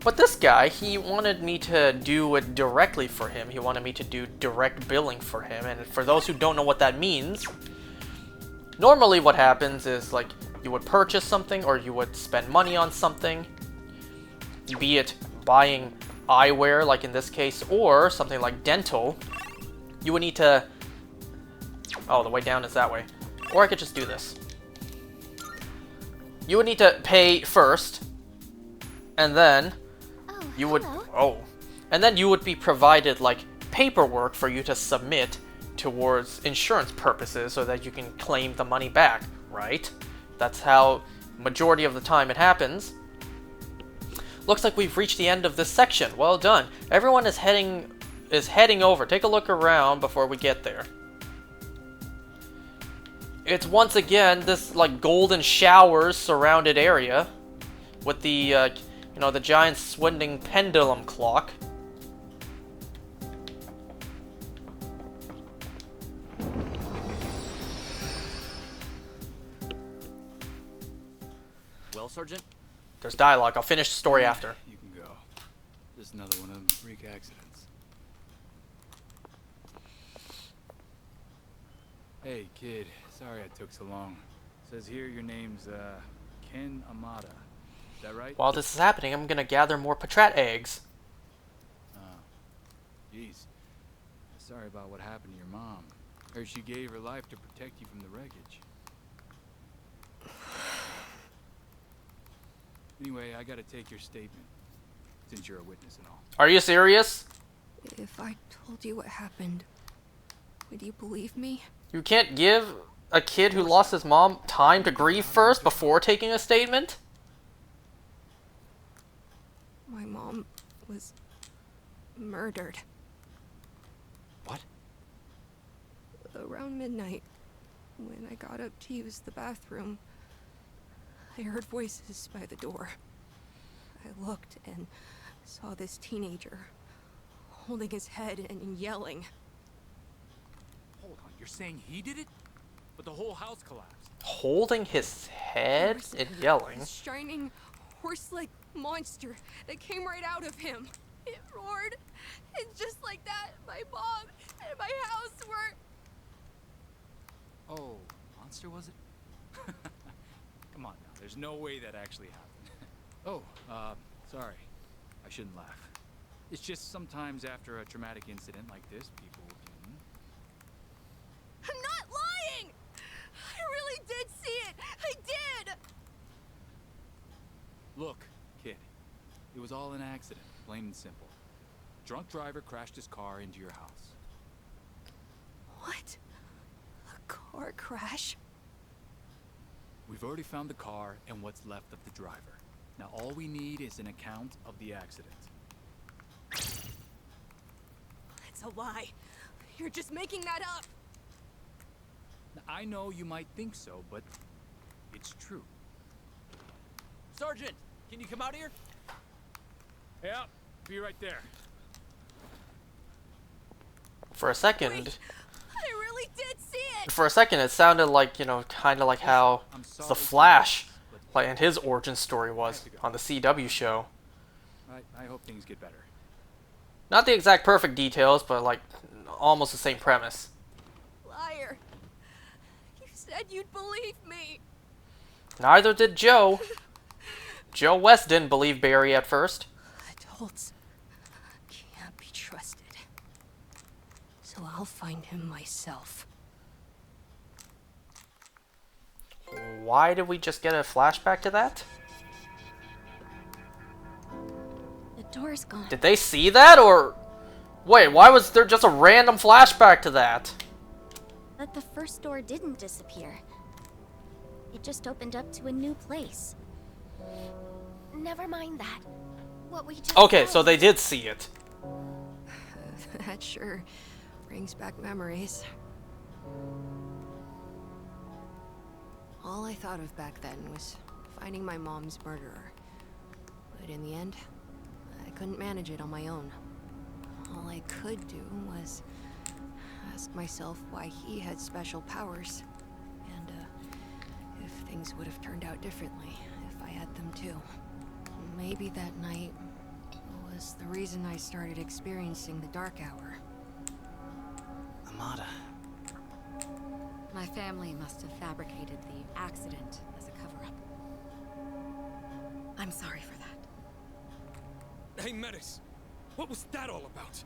but this guy, he wanted me to do it directly for him. He wanted me to do direct billing for him, and for those who don't know what that means, normally what happens is, like, you would purchase something or you would spend money on something, be it buying eyewear, like in this case, or something like dental. You would need to... Oh, the way down is that way. Or I could just do this. You would need to pay first, and then Oh, you would... hello. Oh. And then you would be provided, like, paperwork for you to submit towards insurance purposes so that you can claim the money back, right? That's how majority of the time it happens. Looks like we've reached the end of this section. Well done. Everyone is heading over. Take a look around before we get there. It's once again this like golden showers surrounded area with the you know, the giant swinging pendulum clock. Well, Sergeant? There's dialogue. I'll finish the story after. You can go. Just another one of them freak accidents. Hey, kid. Sorry I took so long. Says here your name's, Ken Amada. Is that right? While this is happening, I'm gonna gather more Patrat eggs. Jeez. Sorry about what happened to your mom. Heard she gave her life to protect you from the wreckage. Anyway, I gotta take your statement, since you're a witness and all. Are you serious? If I told you what happened, would you believe me? You can't give a kid who lost his mom time to grieve first before taking a statement? My mom was murdered. What? Around midnight, when I got up to use the bathroom, I heard voices by the door. I looked and saw this teenager holding his head and yelling. Hold on, you're saying he did it? But the whole house collapsed. Holding his head and yelling. This shining, horse-like monster that came right out of him. It roared, and just like that, my mom and my house were... Oh, monster was it? Come on now, there's no way that actually happened. Oh, sorry. I shouldn't laugh. It's just sometimes after a traumatic incident like this, people can... I'm not lying! I really did see it! I did! Look, kid. It was all an accident, plain and simple. Drunk driver crashed his car into your house. What? A car crash? We've already found the car and what's left of the driver. Now all we need is an account of the accident. It's a lie. You're just making that up. Now, I know you might think so, but it's true. Sergeant, can you come out here? Yeah, be right there. For a second, Wait, I really did see it! for a second, it sounded like, you know, kind of like how I'm sorry the to Flash, hear this, like, and his origin story was on the CW show. but I hope things get better. Not the exact perfect details, but like almost the same premise. Liar. You said you'd believe me. Neither did Joe. Joe West didn't believe Barry at first. Adults can't be trusted. So I'll find him myself. Why did we just get a flashback to that? The door's gone. Did they see that, or... Wait, why was there just a random flashback to that? But the first door didn't disappear. It just opened up to a new place. Never mind that. What we just Okay, said. so they did see it. That sure brings back memories. All I thought of back then was finding my mom's murderer. But in the end, I couldn't manage it on my own. All I could do was ask myself why he had special powers, and if things would have turned out differently if I had them too. Maybe that night was the reason I started experiencing the Dark Hour. Amada. My family must have fabricated the accident as a cover-up. I'm sorry for that. Hey, Metis! What was that all about?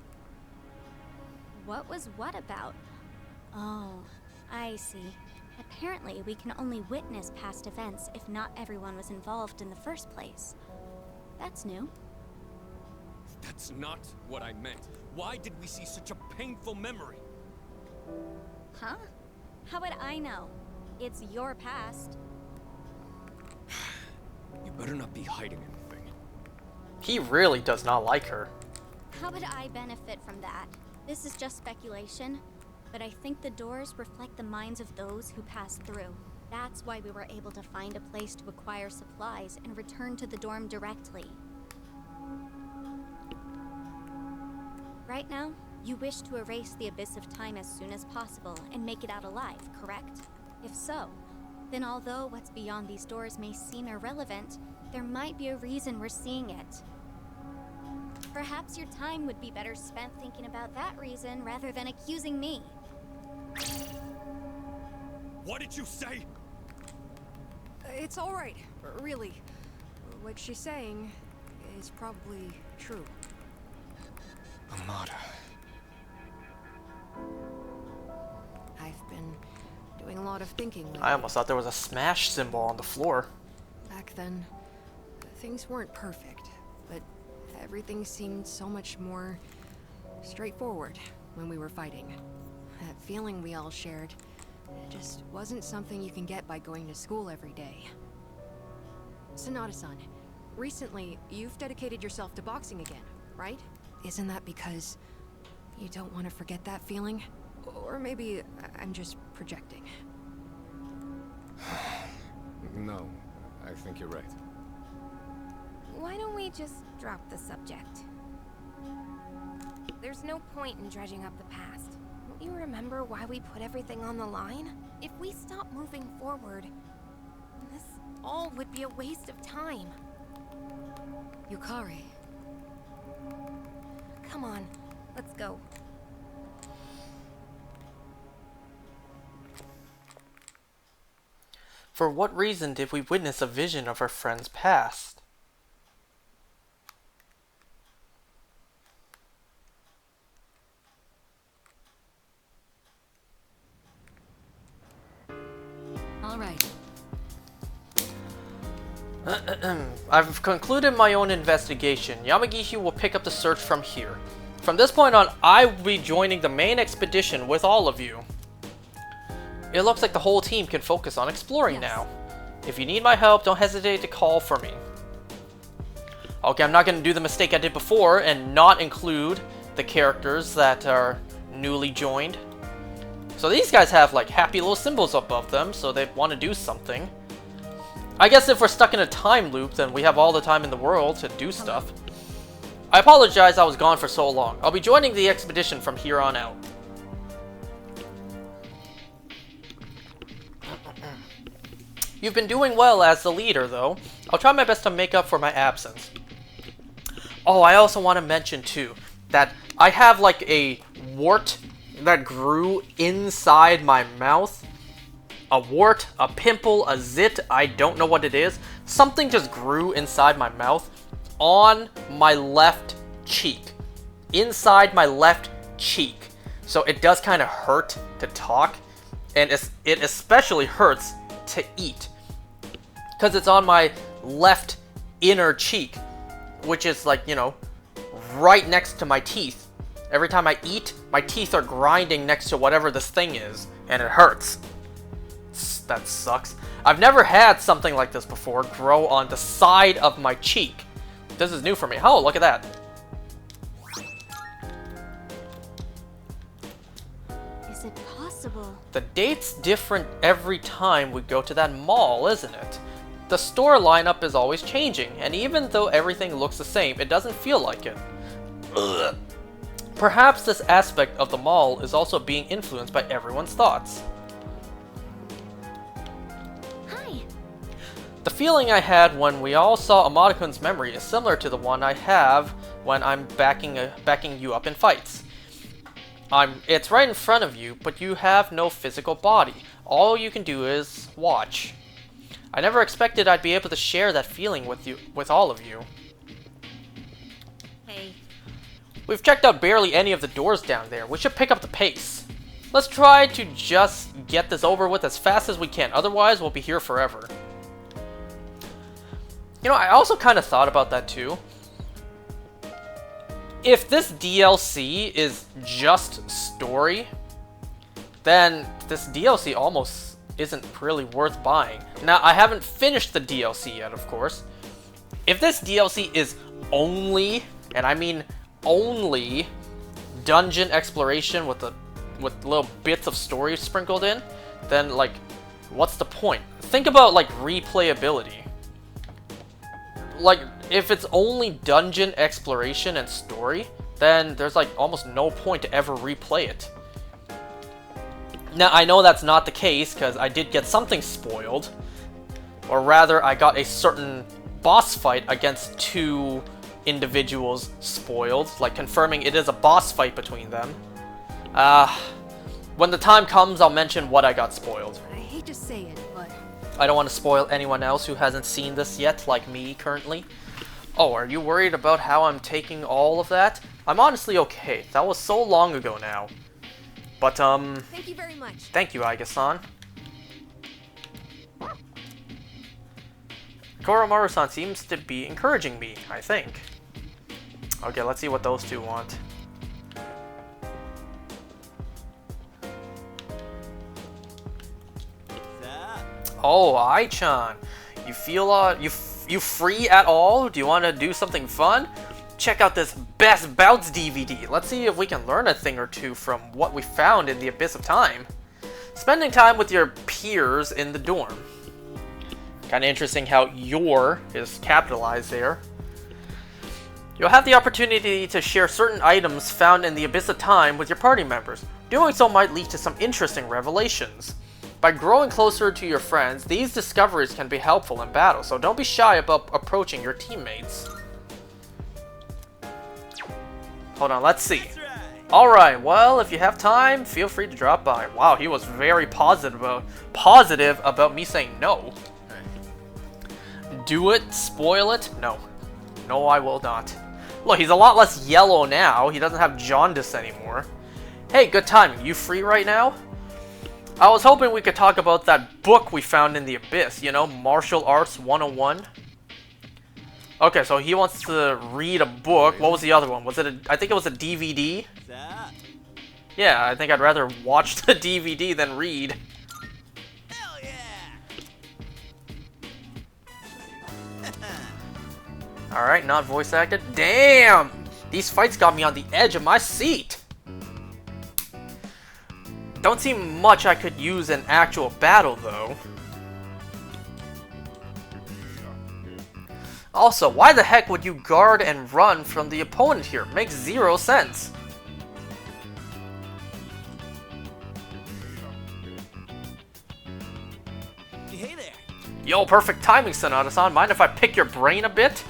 What was what about? Oh, I see. Apparently, we can only witness past events if not everyone was involved in the first place. That's new. That's not what I meant. Why did we see such a painful memory? Huh? How would I know? It's your past. You better not be hiding anything. He really does not like her. How would I benefit from that? This is just speculation, but I think the doors reflect the minds of those who pass through. That's why we were able to find a place to acquire supplies and return to the dorm directly. Right now, you wish to erase the abyss of time as soon as possible and make it out alive, correct? If so, then although what's beyond these doors may seem irrelevant, there might be a reason we're seeing it. Perhaps your time would be better spent thinking about that reason rather than accusing me. What did you say? It's all right, really. What she's saying is probably true. Amada. I've been doing a lot of thinking lately. I almost thought there was a smash symbol on the floor. Back then, things weren't perfect, but everything seemed so much more straightforward when we were fighting. That feeling we all shared, it just wasn't something you can get by going to school every day. Sanada-san, recently you've dedicated yourself to boxing again, right? Isn't that because you don't want to forget that feeling? Or maybe I'm just projecting. No, I think you're right. Why don't we just drop the subject? There's no point in dredging up the past. Don't you remember why we put everything on the line? If we stop moving forward, this all would be a waste of time. Yukari. Come on, let's go. For what reason did we witness a vision of our friend's past? All right. I've concluded my own investigation. Yamagishi will pick up the search from here. From this point on, I will be joining the main expedition with all of you. It looks like the whole team can focus on exploring now. If you need my help, don't hesitate to call for me. Okay, I'm not going to do the mistake I did before and not include the characters that are newly joined. So these guys have like happy little symbols above them, so they want to do something. I guess if we're stuck in a time loop, then we have all the time in the world to do stuff. I apologize I was gone for so long. I'll be joining the expedition from here on out. You've been doing well as the leader, though. I'll try my best to make up for my absence. Oh, I also want to mention, too, that I have, like, a wart that grew inside my mouth. A wart, a pimple, a zit, I don't know what it is. Something just grew inside my mouth on my left cheek. Inside my left cheek. So it does kind of hurt to talk. And it especially hurts to eat. Because it's on my left inner cheek. Which is like, you know, right next to my teeth. Every time I eat, my teeth are grinding next to whatever this thing is. And it hurts. That sucks. I've never had something like this before grow on the side of my cheek. This is new for me. Oh, look at that. Is it possible? The date's different every time we go to that mall, isn't it? The store lineup is always changing, and even though everything looks the same, it doesn't feel like it. Ugh. Perhaps this aspect of the mall is also being influenced by everyone's thoughts. Hi. The feeling I had when we all saw Amada-kun's memory is similar to the one I have when I'm backing you up in fights. It's right in front of you, but you have no physical body. All you can do is watch. I never expected I'd be able to share that feeling with all of you. Hey. We've checked out barely any of the doors down there. We should pick up the pace. Let's try to just get this over with as fast as we can. Otherwise, we'll be here forever. You know, I also kind of thought about that too. If this DLC is just story, then this DLC almost isn't really worth buying. Now, I haven't finished the DLC yet, of course. If this DLC is only, and I mean only, dungeon exploration with little bits of story sprinkled in, then, like, what's the point? Think about, like, replayability. Like, if it's only dungeon exploration and story, then there's like almost no point to ever replay it. Now, I know that's not the case because I did get something spoiled, or rather I got a certain boss fight against two individuals spoiled, like confirming it is a boss fight between them. When the time comes, I'll mention what I got spoiled. I hate to say it, but I don't want to spoil anyone else who hasn't seen this yet, like me currently. Oh, are you worried about how I'm taking all of that? I'm honestly okay. That was so long ago now. But, thank you very much. thank you, Aiga-san. Koromaru-san seems to be encouraging me, I think. Okay, let's see what those two want. Oh, Ai-chan. You feel, you free at all? Do you want to do something fun? Check out this Best Bouts DVD. Let's see if we can learn a thing or two from what we found in the Abyss of Time. Spending time with your peers in the dorm. Kind of interesting how "your" is capitalized there. You'll have the opportunity to share certain items found in the Abyss of Time with your party members. Doing so might lead to some interesting revelations. By growing closer to your friends, these discoveries can be helpful in battle, so don't be shy about approaching your teammates. Hold on, let's see. Alright, well, if you have time, feel free to drop by. Wow, he was very positive about me saying no. Do it? Spoil it? No. No, I will not. Look, he's a lot less yellow now. He doesn't have jaundice anymore. Hey, good timing. You free right now? I was hoping we could talk about that book we found in the Abyss, you know, Martial Arts 101. Okay, so he wants to read a book. What was the other one? Was it I think it was a DVD? Yeah, I think I'd rather watch the DVD than read. Hell yeah! Alright, not voice acted. Damn! These fights got me on the edge of my seat! Don't seem much I could use in actual battle, though. Also, why the heck would you guard and run from the opponent here? Makes zero sense. Hey there! Yo, perfect timing, Sanada-san. Mind if I pick your brain a bit?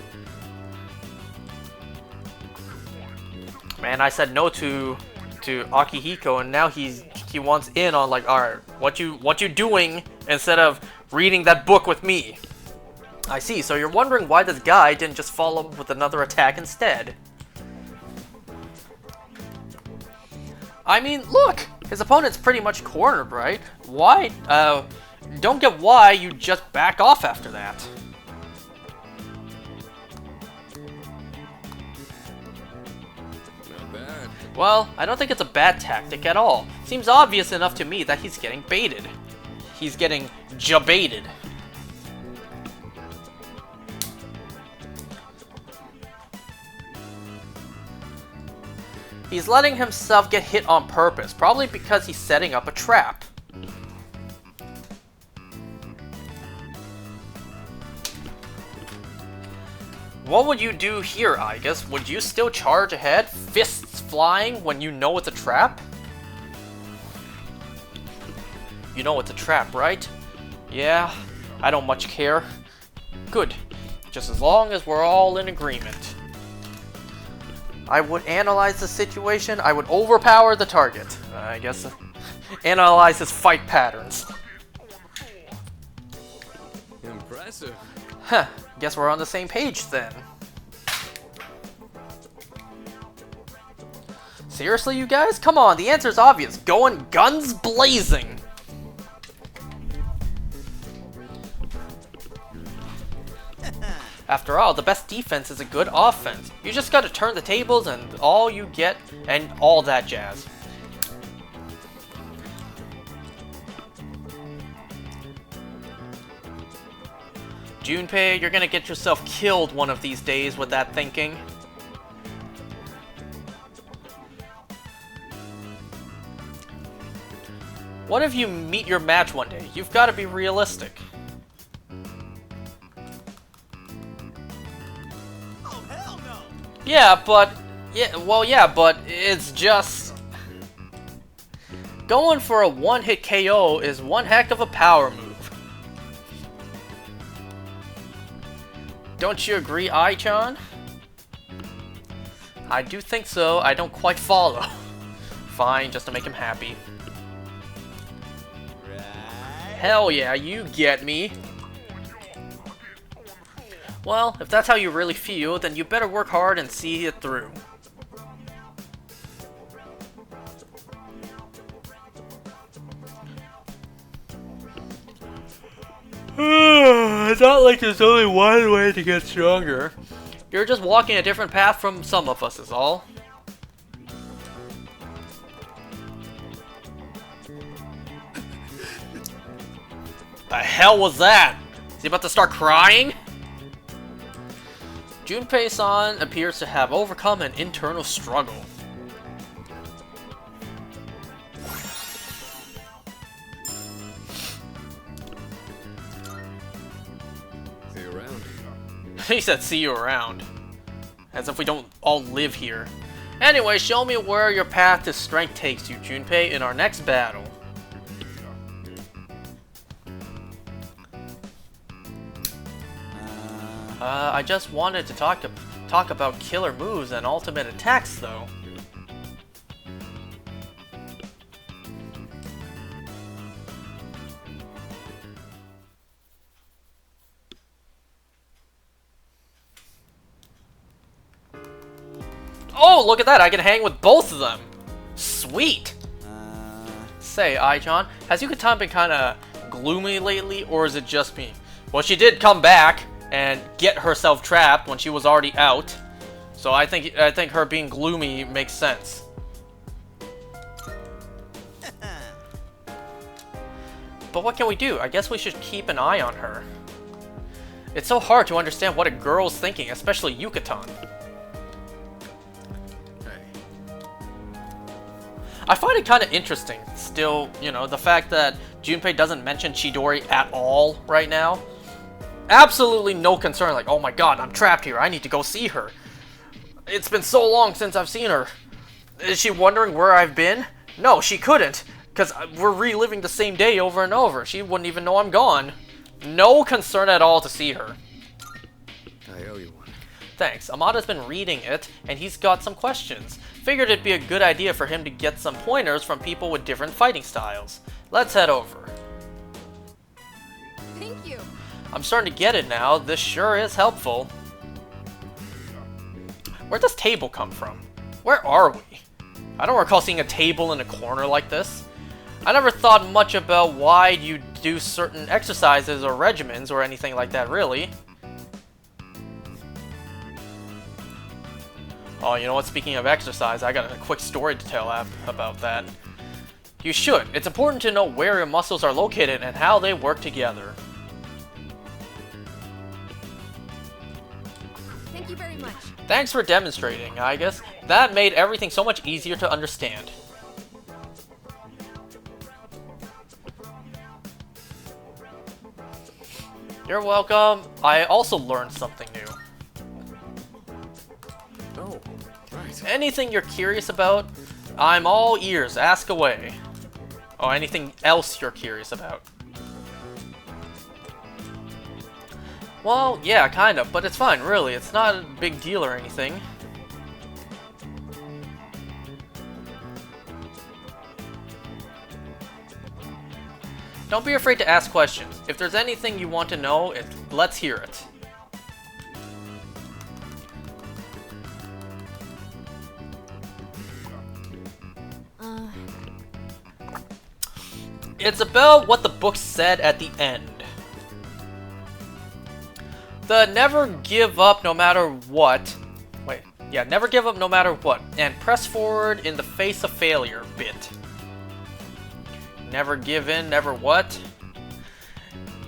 Man, I said no to Akihiko, and now he wants in on, like, alright, what you doing instead of reading that book with me? I see, so you're wondering why this guy didn't just follow up with another attack instead. I mean, look! His opponent's pretty much cornered, right? Why, don't get why you just back off after that. Not bad. Well, I don't think it's a bad tactic at all. Seems obvious enough to me that he's getting baited. He's getting jabaited. He's letting himself get hit on purpose, probably because he's setting up a trap. What would you do here, Igus? Would you still charge ahead, fists flying, when you know it's a trap? You know it's a trap, right? Yeah, I don't much care. Good. Just as long as we're all in agreement. I would analyze the situation. I would overpower the target. I guess. Analyze his fight patterns. Impressive. Huh. Guess we're on the same page then. Seriously, you guys? Come on, the answer's obvious. Going guns blazing. After all, the best defense is a good offense. You just gotta turn the tables and all you get, and all that jazz. Junpei, you're gonna get yourself killed one of these days with that thinking. What if you meet your match one day? You've gotta be realistic. Oh, hell no! Yeah, but it's just going for a one-hit KO is one heck of a power move. Don't you agree, Ai-chan? I do think so. I don't quite follow. Fine, just to make him happy. Right. Hell yeah, you get me. Well, if that's how you really feel, then you better work hard and see it through. It's not like there's only one way to get stronger. You're just walking a different path from some of us is all. The hell was that? Is he about to start crying? Junpei-san appears to have overcome an internal struggle. See you around. He said see you around. As if we don't all live here. Anyway, show me where your path to strength takes you, Junpei, in our next battle. I just wanted to talk about killer moves and ultimate attacks, though. Oh, look at that! I can hang with both of them! Sweet! Say, Ai-chan, has Yuka-tan been kinda gloomy lately, or is it just me? Well, she did come back and get herself trapped when she was already out. So I think her being gloomy makes sense. But what can we do? I guess we should keep an eye on her. It's so hard to understand what a girl's thinking, especially Yuka-tan. I find it kind of interesting, still, you know, the fact that Junpei doesn't mention Chidori at all right now. Absolutely no concern, like, oh my god, I'm trapped here, I need to go see her. It's been so long since I've seen her. Is she wondering where I've been? No, she couldn't, because we're reliving the same day over and over. She wouldn't even know I'm gone. No concern at all to see her. I owe you one. Thanks. Amada's been reading it, and he's got some questions. Figured it'd be a good idea for him to get some pointers from people with different fighting styles. Let's head over. Thank you. I'm starting to get it now. This sure is helpful. Where'd this table come from? Where are we? I don't recall seeing a table in a corner like this. I never thought much about why you do certain exercises or regimens or anything like that, really. Oh, you know what? Speaking of exercise, I got a quick story to tell about that. You should. It's important to know where your muscles are located and how they work together. Thank you very much. Thanks for demonstrating, I guess. That made everything so much easier to understand. You're welcome. I also learned something new. Anything you're curious about, I'm all ears. Ask away. Oh, anything else you're curious about? Well, yeah, kind of, but it's fine, really. It's not a big deal or anything. Don't be afraid to ask questions. If there's anything you want to know, let's hear it. It's about what the book said at the end. The never give up no matter what. Wait, yeah, never give up no matter what. And press forward in the face of failure bit. Never give in, never what?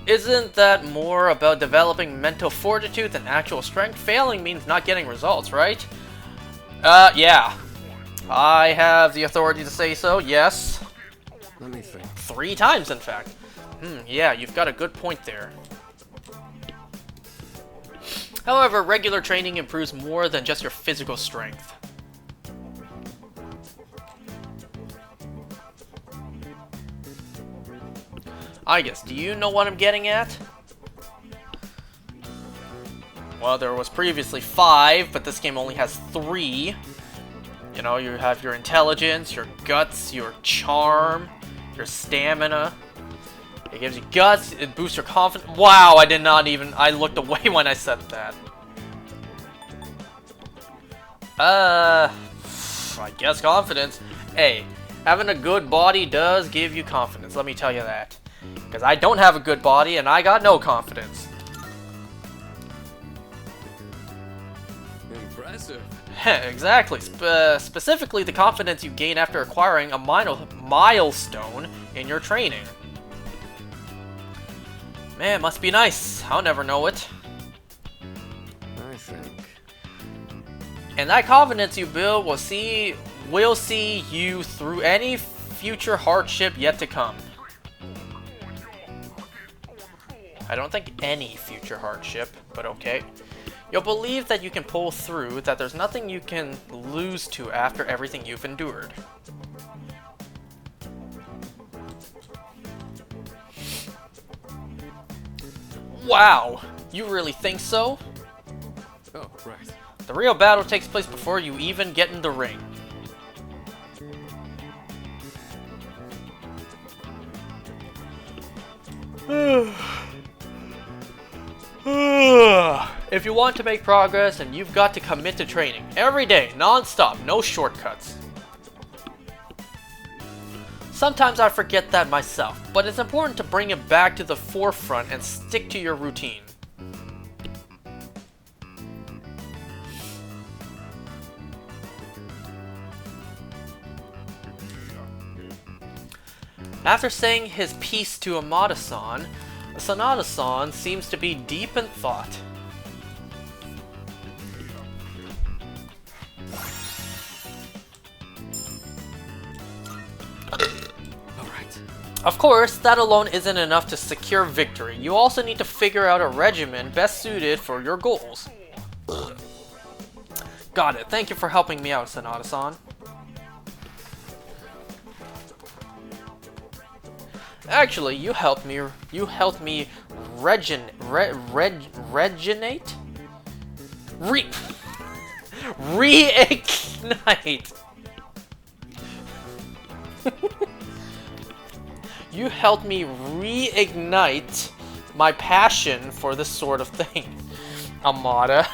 Isn't that more about developing mental fortitude than actual strength? Failing means not getting results, right? Yeah. I have the authority to say so, yes. Let me think. 3 times, in fact. Yeah, you've got a good point there. However, regular training improves more than just your physical strength. I guess, do you know what I'm getting at? Well, there was previously 5, but this game only has 3. You know, you have your intelligence, your guts, your charm, your stamina. It gives you guts, it boosts your confidence. Wow, I did not even... I looked away when I said that. I guess confidence. Hey, having a good body does give you confidence, let me tell you that. Because I don't have a good body and I got no confidence. Impressive. Exactly. Specifically the confidence you gain after acquiring a milestone in your training. Man, must be nice. I'll never know it. I think. And that confidence you build will see you through any future hardship yet to come. I don't think any future hardship, but okay. You'll believe that you can pull through, that there's nothing you can lose to after everything you've endured. Wow! You really think so? Oh, right. The real battle takes place before you even get in the ring. If you want to make progress, then you've got to commit to training. Every day, non-stop, no shortcuts. Sometimes I forget that myself, but it's important to bring it back to the forefront and stick to your routine. After saying his piece to Amada-san, Sanada-san seems to be deep in thought. Alright. Of course, that alone isn't enough to secure victory. You also need to figure out a regimen best suited for your goals. Got it. Thank you for helping me out, Sanada-san. Actually, you helped me reignite? Reignite! You helped me reignite my passion for this sort of thing. Amada,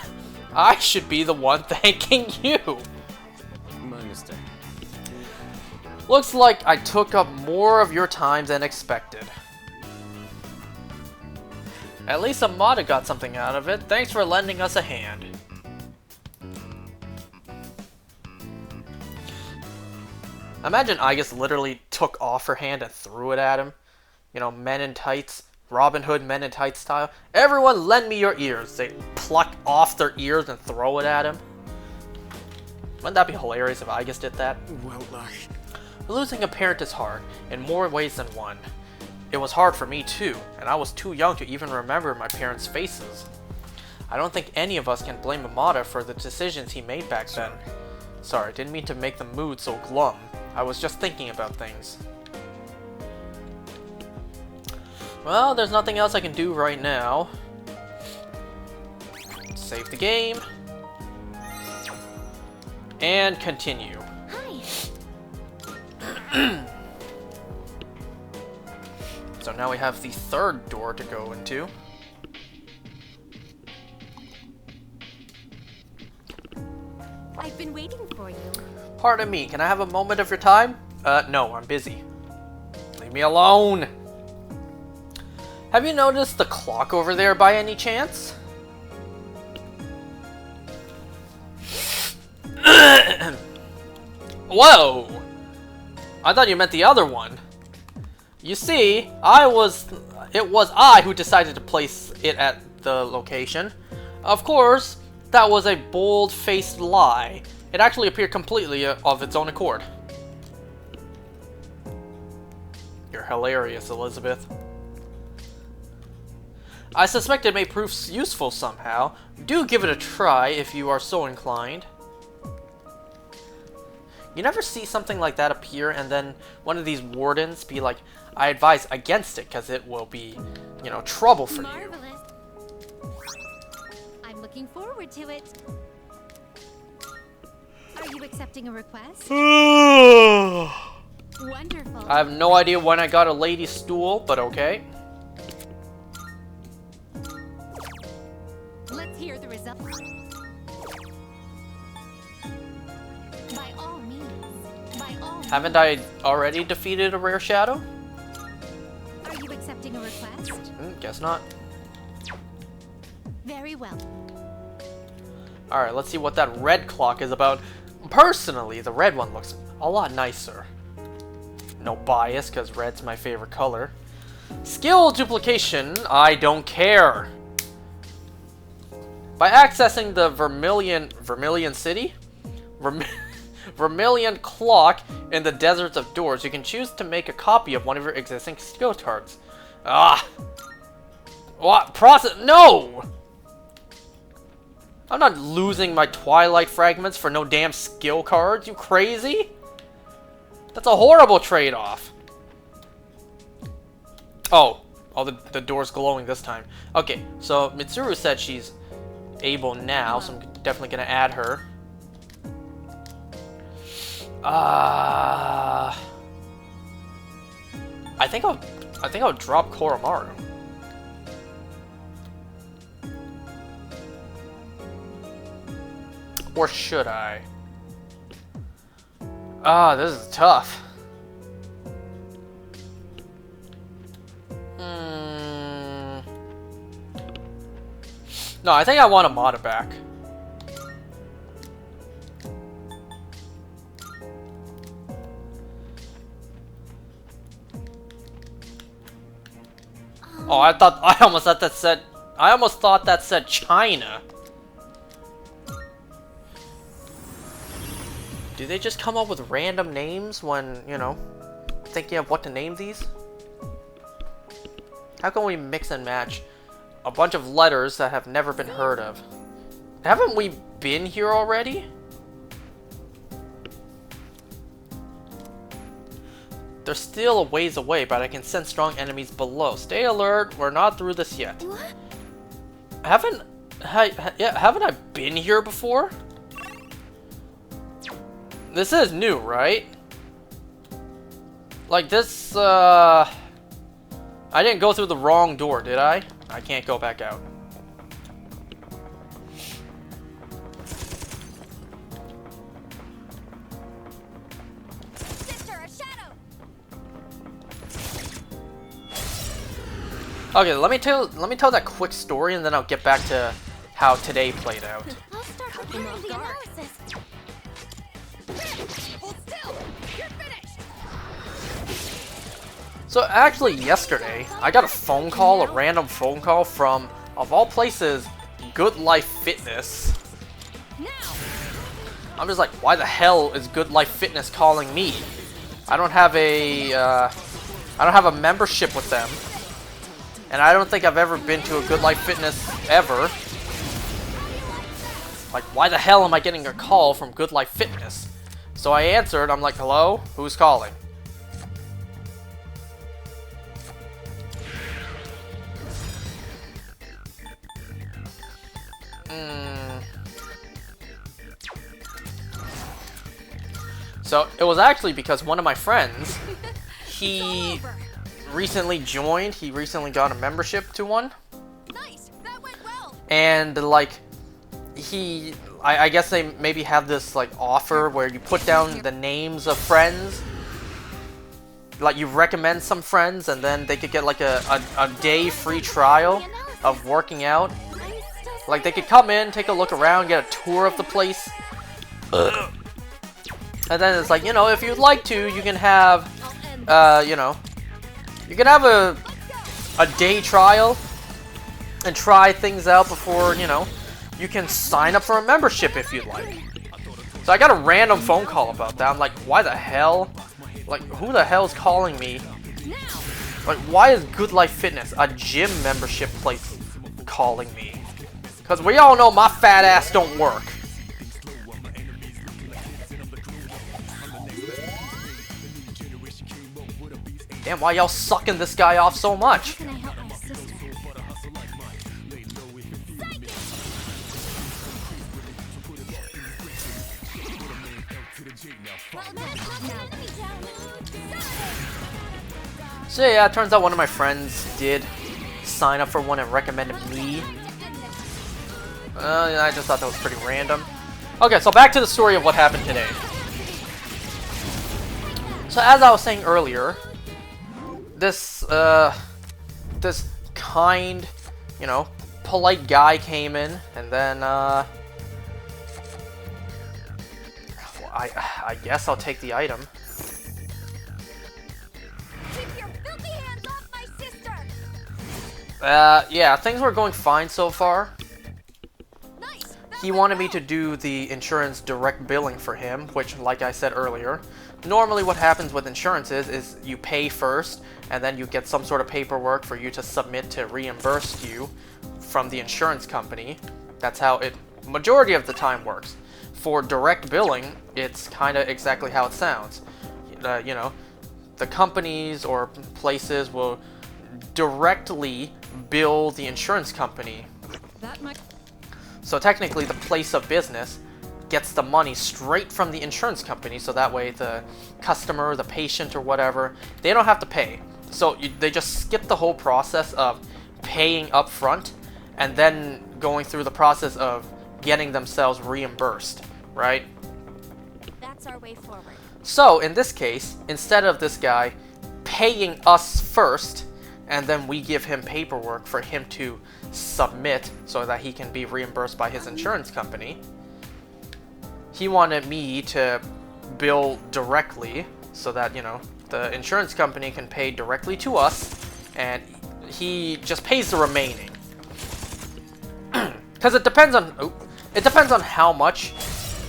I should be the one thanking you. My mistake. Looks like I took up more of your time than expected. At least Amada got something out of it. Thanks for lending us a hand. Imagine Aigis literally took off her hand and threw it at him. You know, Men in Tights, Robin Hood Men in Tights style. Everyone lend me your ears. They pluck off their ears and throw it at him. Wouldn't that be hilarious if Aigis did that? Well, Losing a parent is hard, in more ways than one. It was hard for me too, and I was too young to even remember my parents' faces. I don't think any of us can blame Amada for the decisions he made back then. Sorry, didn't mean to make the mood so glum. I was just thinking about things. Well, there's nothing else I can do right now. Save the game. And continue. Hi. So now we have the third door to go into. I've been waiting for you. Pardon me, can I have a moment of your time? No, I'm busy. Leave me alone! Have you noticed the clock over there by any chance? Whoa! I thought you meant the other one. You see, it was I who decided to place it at the location. Of course, that was a bold-faced lie. It actually appeared completely of its own accord. You're hilarious, Elizabeth. I suspect it may prove useful somehow. Do give it a try if you are so inclined. You never see something like that appear and then one of these wardens be like, I advise against it because it will be, you know, trouble for you. Marvelous. I'm looking forward to it. Are you accepting a request? Wonderful. I have no idea when I got a lady stool, but okay. Let's hear the result. By all means. By all means. Haven't I already defeated a rare shadow? Are you accepting a request? Guess not. Very well. Alright, let's see what that red clock is about. Personally, the red one looks a lot nicer. No bias, because red's my favorite color. Skill duplication, I don't care. By accessing the Vermilion City? Vermilion clock in the Deserts of Doors, you can choose to make a copy of one of your existing skill cards. Ah! What? Process? No! I'm not losing my Twilight fragments for no damn skill cards, you crazy? That's a horrible trade-off. Oh, the door's glowing this time. Okay, so Mitsuru said she's able now, so I'm definitely gonna add her. I think I'll drop Koromaru. Or should I? This is tough. No, I think I want Amada back. Oh, I almost thought that said China. Do they just come up with random names when, you know, thinking of what to name these? How can we mix and match a bunch of letters that have never been heard of? Haven't we been here already? They're still a ways away, but I can sense strong enemies below. Stay alert, we're not through this yet. What? Haven't I been here before? This is new, right? Like this, I didn't go through the wrong door, did I? I can't go back out. Sister, a shadow. Okay, let me tell that quick story and then I'll get back to how today played out. I'll start preparing the analysis. Hold still! You're finished! So actually yesterday, I got a random phone call from, of all places, Good Life Fitness. Now. I'm just like, why the hell is Good Life Fitness calling me? I don't have a membership with them. And I don't think I've ever been to a Good Life Fitness ever. Like, why the hell am I getting a call from Good Life Fitness? So I answered, I'm like, hello? Who's calling? So it was actually because one of my friends, he recently joined, he recently got a membership to one. Nice. That went well. And like, I guess they maybe have this like offer where you put down the names of friends. Like you recommend some friends and then they could get like a day free trial of working out. Like they could come in, take a look around, get a tour of the place. And then it's like, you know, if you'd like to, you can have, you know, you can have a day trial and try things out before, you know, you can sign up for a membership if you'd like. So I got a random phone call about that. I'm like, why the hell? Like, who the hell is calling me? Like, why is Good Life Fitness, a gym membership place, calling me? Because we all know my fat ass don't work. Damn, why y'all sucking this guy off so much? How can I help my sister? So yeah, it turns out one of my friends did sign up for one and recommended me. I just thought that was pretty random. Okay, so back to the story of what happened today. So as I was saying earlier, this kind, you know, polite guy came in, and then well, I guess I'll take the item. Keep your filthy hands off my sister. Yeah, things were going fine so far. Nice. He wanted me to do the insurance direct billing for him, which, like I said earlier, normally what happens with insurance is you pay first, and then you get some sort of paperwork for you to submit to reimburse you from the insurance company. That's how it, majority of the time, works. For direct billing, it's kind of exactly how it sounds. You know, the companies or places will directly bill the insurance company. So technically, the place of business gets the money straight from the insurance company, so that way the customer, the patient, or whatever, they don't have to pay. So they just skip the whole process of paying up front and then going through the process of getting themselves reimbursed, right? That's our way forward. So in this case, instead of this guy paying us first and then we give him paperwork for him to submit so that he can be reimbursed by his insurance company, he wanted me to bill directly so that, you know, the insurance company can pay directly to us and he just pays the remaining. Because it depends on how much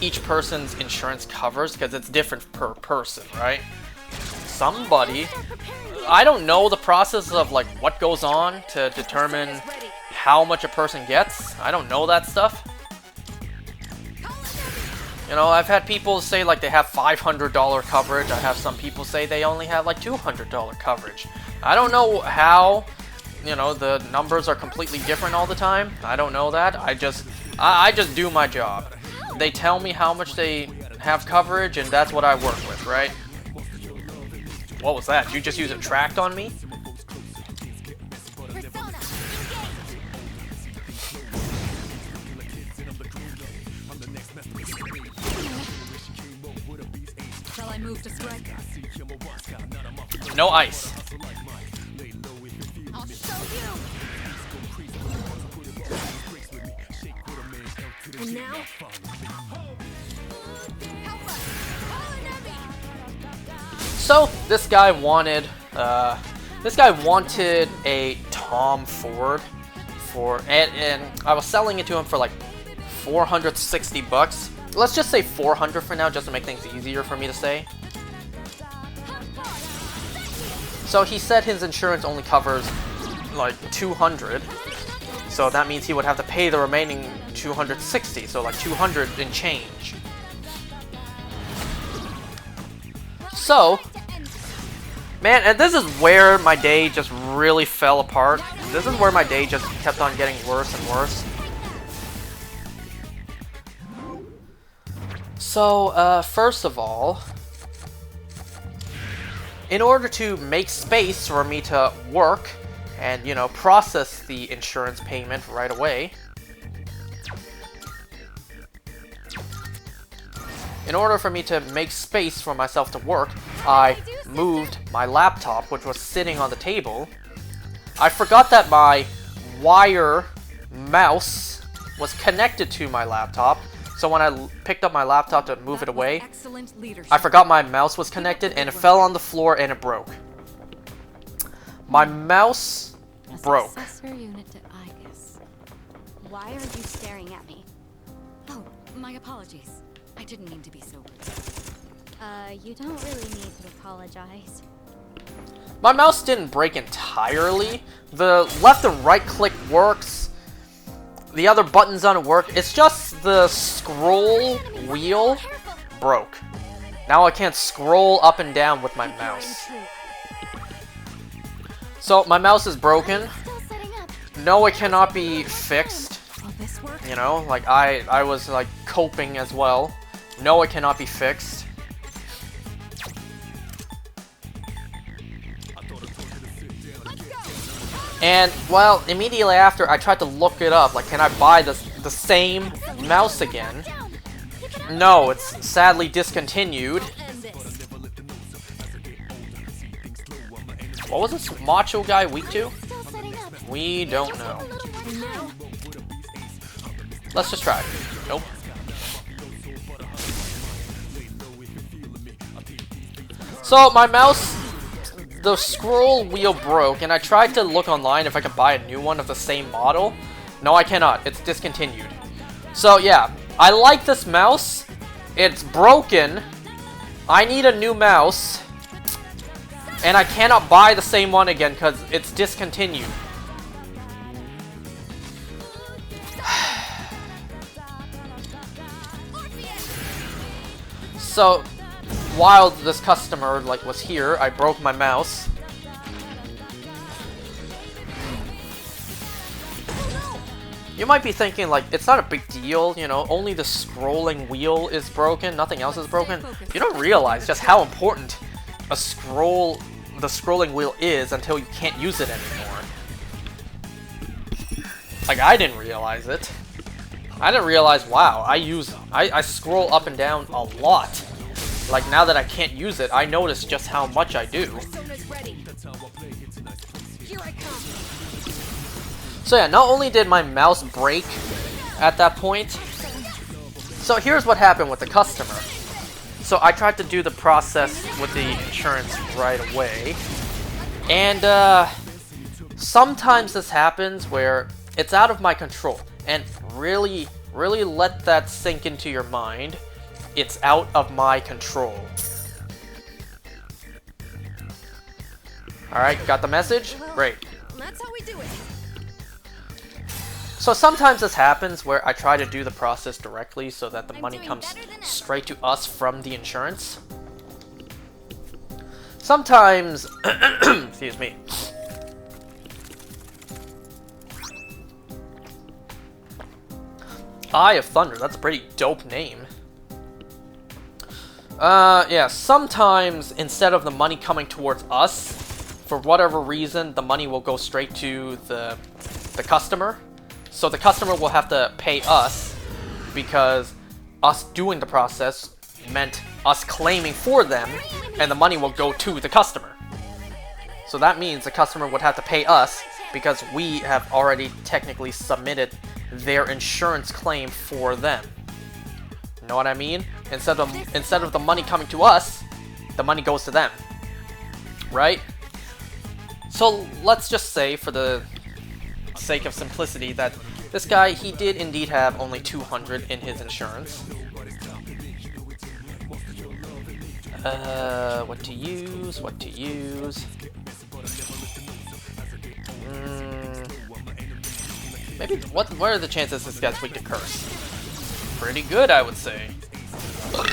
each person's insurance covers, because it's different per person, right? Somebody, I don't know the process of like what goes on to determine how much a person gets. I don't know that stuff. You know, I've had people say like they have $500 coverage. I have some people say they only have like $200 coverage. I don't know how, you know, the numbers are completely different all the time. I don't know that. I just do my job. They tell me how much they have coverage, and that's what I work with, right? What was that? Did you just use a tract on me? Shall I move to strike? No ice. I'll show you. And now? So this guy wanted a Tom Ford and I was selling it to him for like $460. Let's just say 400 for now, just to make things easier for me to say. So he said his insurance only covers like 200. So that means he would have to pay the remaining 260, so like 200 and change. So, man, and this is where my day just really fell apart. This is where my day just kept on getting worse and worse. So, first of all, in order to make space for me to work and, you know, process the insurance payment right away, in order for me to make space for myself to work, I moved my laptop, which was sitting on the table. I forgot that my wire mouse was connected to my laptop, so when I picked up my laptop to move it away, I forgot my mouse was connected and it fell on the floor and it broke. My mouse broke. Successor unit to Aegis. Why are you staring at me? Oh, my apologies. I didn't mean to be so rude. You don't really need to apologize. My mouse didn't break entirely. The left and right click works. The other buttons don't work. It's just the scroll wheel broke. Now I can't scroll up and down with my mouse. So my mouse is broken. No, it cannot be fixed. You know, like I was like coping as well. No, it cannot be fixed. And, well, immediately after, I tried to look it up. Like, can I buy the same mouse again? No, it's sadly discontinued. What was this Macho Guy weak to? We don't know. Let's just try. Nope. So, my mouse, the scroll wheel broke, and I tried to look online if I could buy a new one of the same model. No, I cannot. It's discontinued. So, yeah. I like this mouse. It's broken. I need a new mouse. And I cannot buy the same one again because it's discontinued. So, while this customer like was here, I broke my mouse. You might be thinking like, it's not a big deal, you know, only the scrolling wheel is broken, nothing else is broken. You don't realize just how important the scrolling wheel is until you can't use it anymore. Like, I didn't realize it. I didn't realize, wow, I scroll up and down a lot. Like, now that I can't use it, I notice just how much I do. So yeah, not only did my mouse break at that point, so here's what happened with the customer. So I tried to do the process with the insurance right away, and sometimes this happens where it's out of my control, and really let that sink into your mind. It's out of my control. Alright, got the message? Great. That's how we do it. So sometimes this happens where I try to do the process directly so that the money comes straight to us from the insurance. Sometimes, excuse me. Eye of Thunder, that's a pretty dope name. Yeah, sometimes instead of the money coming towards us, for whatever reason, the money will go straight to the customer. So the customer will have to pay us because us doing the process meant us claiming for them, and the money will go to the customer. So that means the customer would have to pay us because we have already technically submitted their insurance claim for them. Know what I mean? Instead of the money coming to us, the money goes to them. Right? So let's just say, for the sake of simplicity, that this guy, he did indeed have only 200 in his insurance. What to use? Maybe, what are the chances this guy's weak to curse? Pretty good, I would say. I'm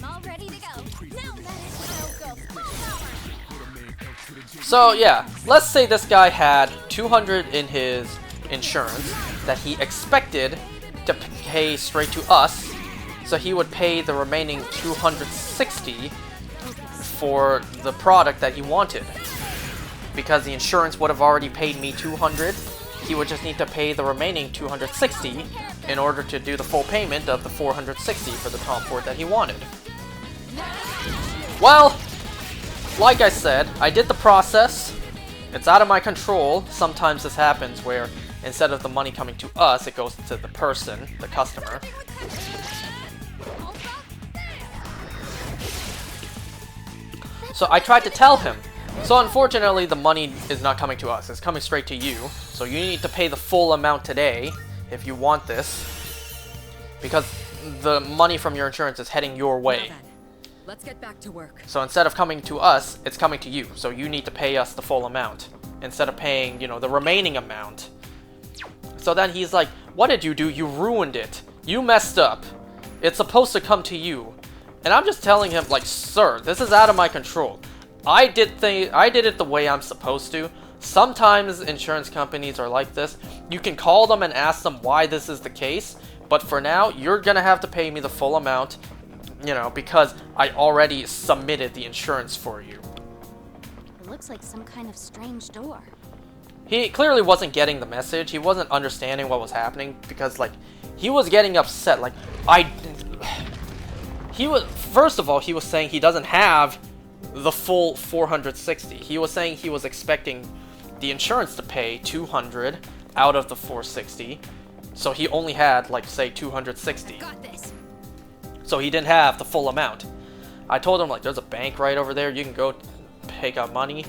all ready to go. Now let it go. So yeah, let's say this guy had 200 in his insurance that he expected to pay straight to us, so he would pay the remaining 260 for the product that he wanted. Because the insurance would have already paid me 200, he would just need to pay the remaining 260 in order to do the full payment of the 460 for the Tom Ford that he wanted. Well, like I said, I did the process. It's out of my control. Sometimes this happens where instead of the money coming to us, it goes to the person, the customer. So I tried to tell him. So unfortunately, the money is not coming to us. It's coming straight to you. So you need to pay the full amount today if you want this. Because the money from your insurance is heading your way. Let's get back to work. So instead of coming to us, it's coming to you. So you need to pay us the full amount instead of paying, you know, the remaining amount. So then he's like, what did you do? You ruined it. You messed up. It's supposed to come to you. And I'm just telling him, like, sir, this is out of my control. I did it the way I'm supposed to. Sometimes insurance companies are like this. You can call them and ask them why this is the case. But for now, you're gonna have to pay me the full amount, you know, because I already submitted the insurance for you. It looks like some kind of strange door. He clearly wasn't getting the message. He wasn't understanding what was happening because, like, he was getting upset. Like, first of all, he was saying he doesn't have the full 460. He was saying he was expecting the insurance to pay 200 out of the 460. So he only had, like, say 260. Got this. So he didn't have the full amount. I told him, like, there's a bank right over there. You can go take out money.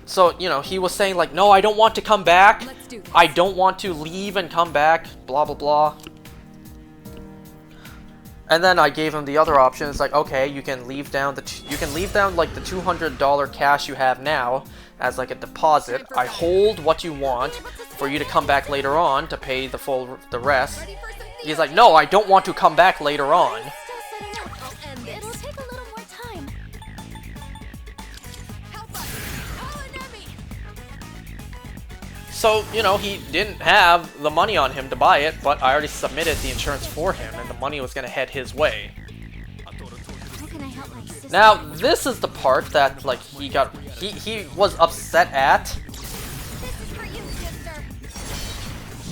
So, you know, he was saying, like, no, I don't want to come back. Let's do this. I don't want to leave and come back. Blah, blah, blah. And then I gave him the other option. It's like, okay, you can leave down like the $200 cash you have now as like a deposit. I hold what you want for you to come back later on to pay the rest. He's like, no, I don't want to come back later on. Still setting up. I'll end this. It'll take a little more time. Help us! Call an enemy! So, you know, he didn't have the money on him to buy it, but I already submitted the insurance for him, and the money was going to head his way. How can I help my sister? Now, this is the part that, like, he was upset at. This is for you, sister.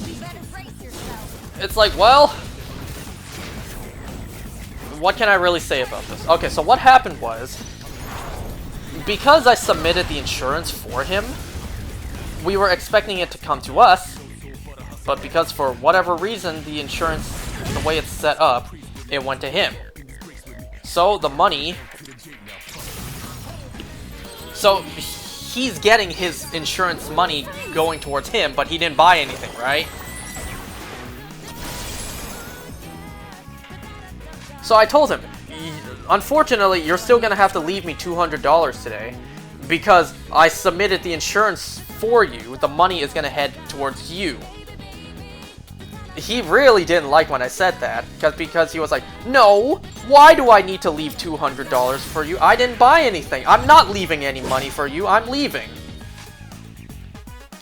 You better brace yourself. It's like, well, what can I really say about this? Okay, so what happened was, because I submitted the insurance for him, we were expecting it to come to us, but because for whatever reason the insurance, the way it's set up, it went to him. So the money, so he's getting his insurance money going towards him, but he didn't buy anything, right? So I told him, unfortunately, you're still gonna have to leave me $200 today, because I submitted the insurance for you. The money is gonna head towards you. He really didn't like when I said that, because he was like, no, why do I need to leave $200 for you? I didn't buy anything. I'm not leaving any money for you. I'm leaving.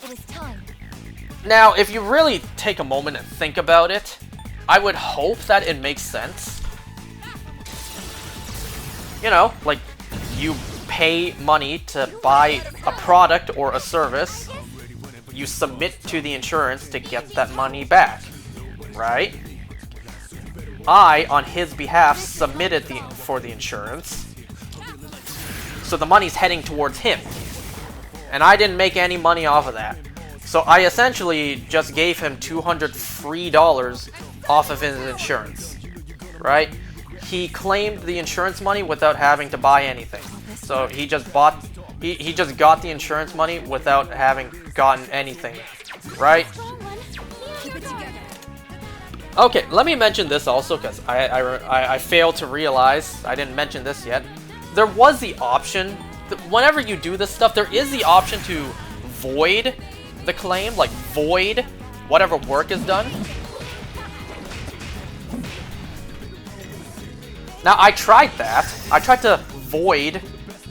It is time. Now, if you really take a moment and think about it, I would hope that it makes sense. You know, like, you pay money to buy a product or a service, you submit to the insurance to get that money back, right? I, on his behalf, submitted for the insurance, so the money's heading towards him, and I didn't make any money off of that. So I essentially just gave him $200 free off of his insurance, right? He claimed the insurance money without having to buy anything. So he just got the insurance money without having gotten anything, right? Okay, let me mention this also, because I failed to realize, I didn't mention this yet. There was the option whenever you do this stuff, there is the option to void the claim, like void whatever work is done. Now, I tried that. I tried to void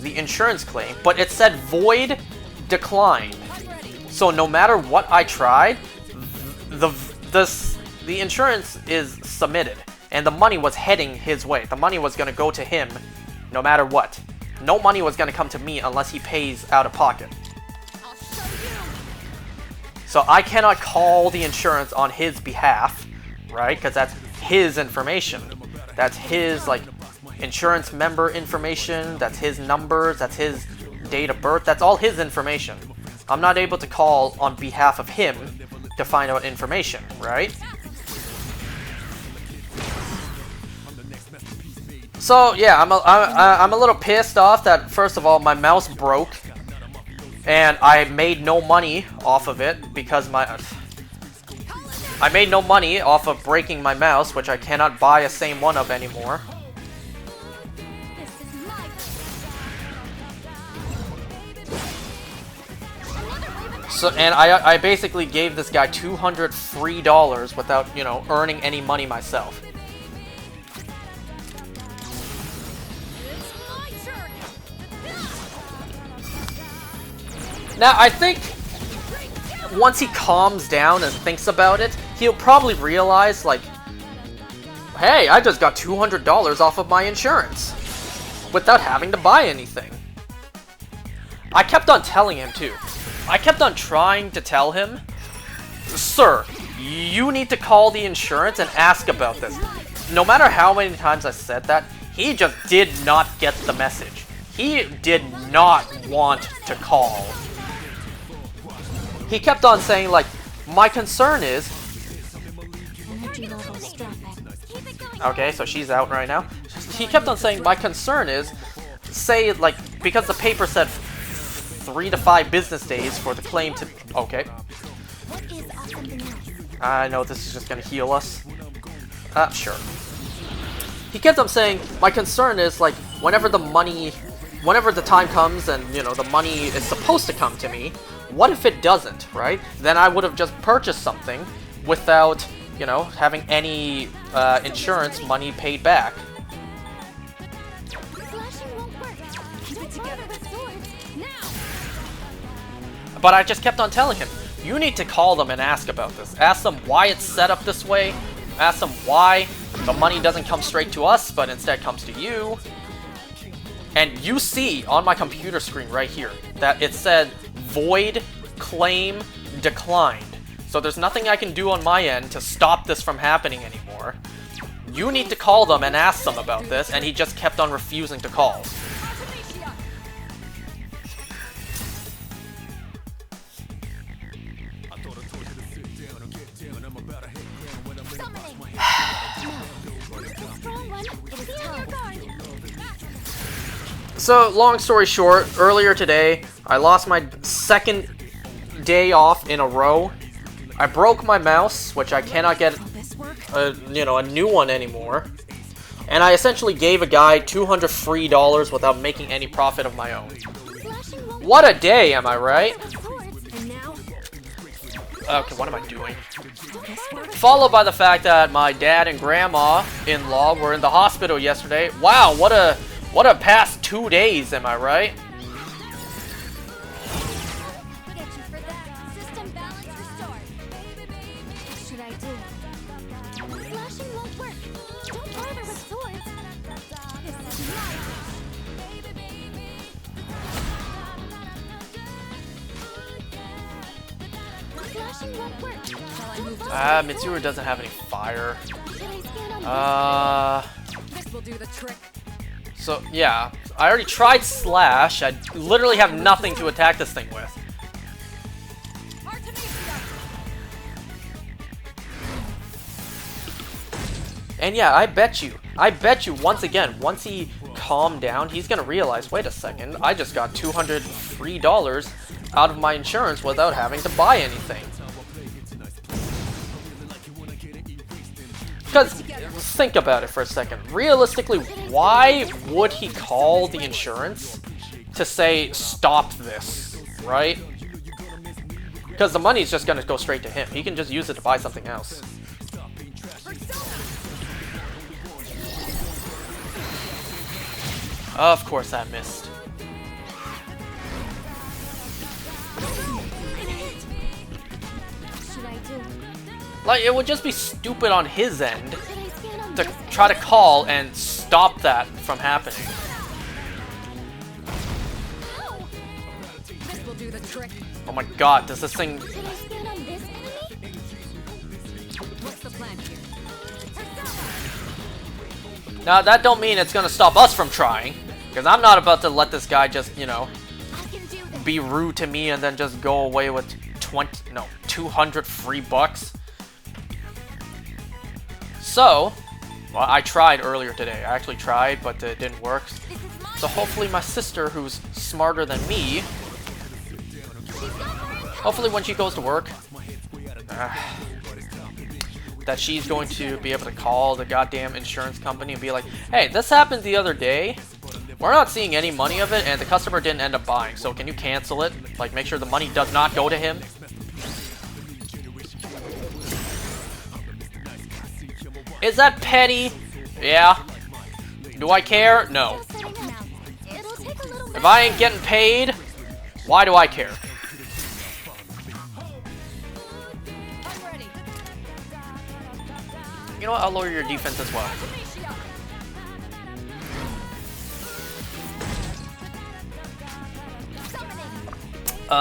the insurance claim, but it said void declined. So no matter what I tried, the insurance is submitted, and the money was heading his way. The money was going to go to him no matter what. No money was going to come to me unless he pays out of pocket. So I cannot call the insurance on his behalf, right? Because that's his information. That's his, like, insurance member information. That's his numbers. That's his date of birth. That's all his information. I'm not able to call on behalf of him to find out information, right? So yeah, I'm a little pissed off that, first of all, my mouse broke, and I made no money off of it because I made no money off of breaking my mouse, which I cannot buy a same one of anymore. So, and I basically gave this guy $200 free without, you know, earning any money myself. Now, I think once he calms down and thinks about it, he'll probably realize, like, hey, I just got $200 off of my insurance without having to buy anything. I kept on telling him, too. I kept on trying to tell him, sir, you need to call the insurance and ask about this. No matter how many times I said that, he just did not get the message. He did not want to call. He kept on saying, like, my concern is... Okay, so she's out right now. He kept on saying, my concern is, say, like, because the paper said 3 to 5 business days for the claim to... Okay. I know this is just gonna heal us. Sure. He kept on saying, my concern is, like, whenever the time comes and, you know, the money is supposed to come to me, what if it doesn't, right? Then I would have just purchased something without, you know, having any insurance money paid back. But I just kept on telling him, you need to call them and ask about this. Ask them why it's set up this way. Ask them why the money doesn't come straight to us, but instead comes to you. And you see on my computer screen right here that it said void claim declined. So there's nothing I can do on my end to stop this from happening anymore. You need to call them and ask them about this, and he just kept on refusing to call. So, long story short, earlier today, I lost my second day off in a row. I broke my mouse, which I cannot get, you know, a new one anymore. And I essentially gave a guy $200 free without making any profit of my own. What a day, am I right? Okay, what am I doing? Followed by the fact that my dad and grandma-in-law were in the hospital yesterday. Wow, what a past 2 days, am I right? Mitsuru doesn't have any fire. This will do the trick. So, yeah. I already tried Slash. I literally have nothing to attack this thing with. And yeah, I bet you once again, once he calmed down, he's gonna realize, wait a second, I just got $200 free out of my insurance without having to buy anything. Because, think about it for a second. Realistically, why would he call the insurance to say, stop this, right? Because the money's just gonna go straight to him. He can just use it to buy something else. Of course that missed. Should I do? Like, it would just be stupid on his end to try to call and stop that from happening. This will do the trick. Oh my god, does this thing... Should I stand on this enemy? What's the plan here? Now, that don't mean it's gonna stop us from trying. Because I'm not about to let this guy just, you know, I can do this. be rude to me and then just go away with 200 free bucks. So, well, I tried earlier today. I actually tried, but it didn't work. So hopefully my sister, who's smarter than me, hopefully when she goes to work, that she's going to be able to call the goddamn insurance company and be like, hey, this happened the other day. We're not seeing any money of it, and the customer didn't end up buying, so can you cancel it? Like, make sure the money does not go to him. Is that petty? Yeah. Do I care? No. It'll take a little If I ain't getting paid, why do I care? I'm ready. You know what? I'll lower your defense as well. Well,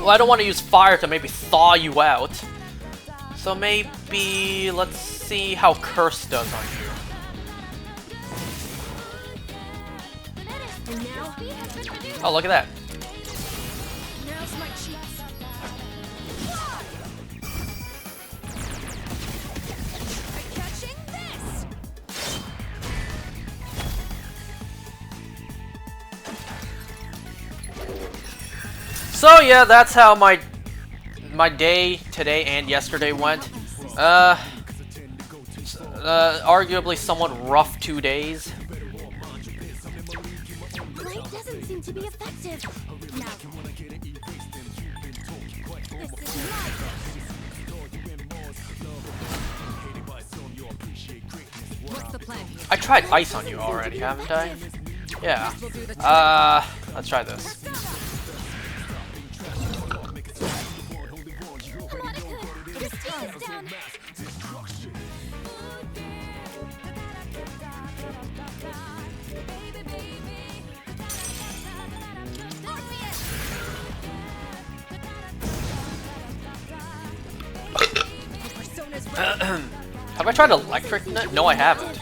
I don't want to use fire to maybe thaw you out. So maybe let's see how Curse does on you. Oh, look at that. Now's my chance. I'm catching this. So yeah, that's how my day today and yesterday went. Arguably somewhat rough 2 days. Light doesn't seem to be effective. Now. This is What's the plan here? I tried ice on you already, haven't I? Yeah. This will do the trick. Let's try this. down. Have I tried electric? No, I haven't.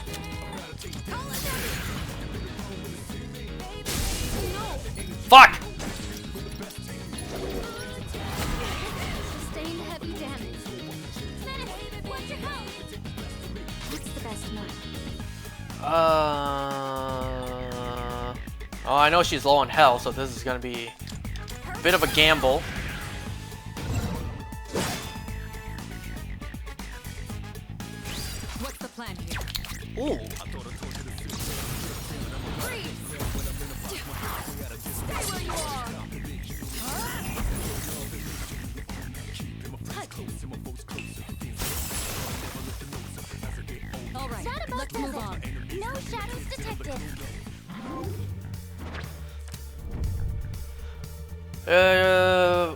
Fuck! Sustained heavy damage. What's your health? What's the best one? Oh, I know she's low on health, so this is gonna be a bit of a gamble. What's the plan here? Ooh. All right, Shadow let's move on. No shadows detected.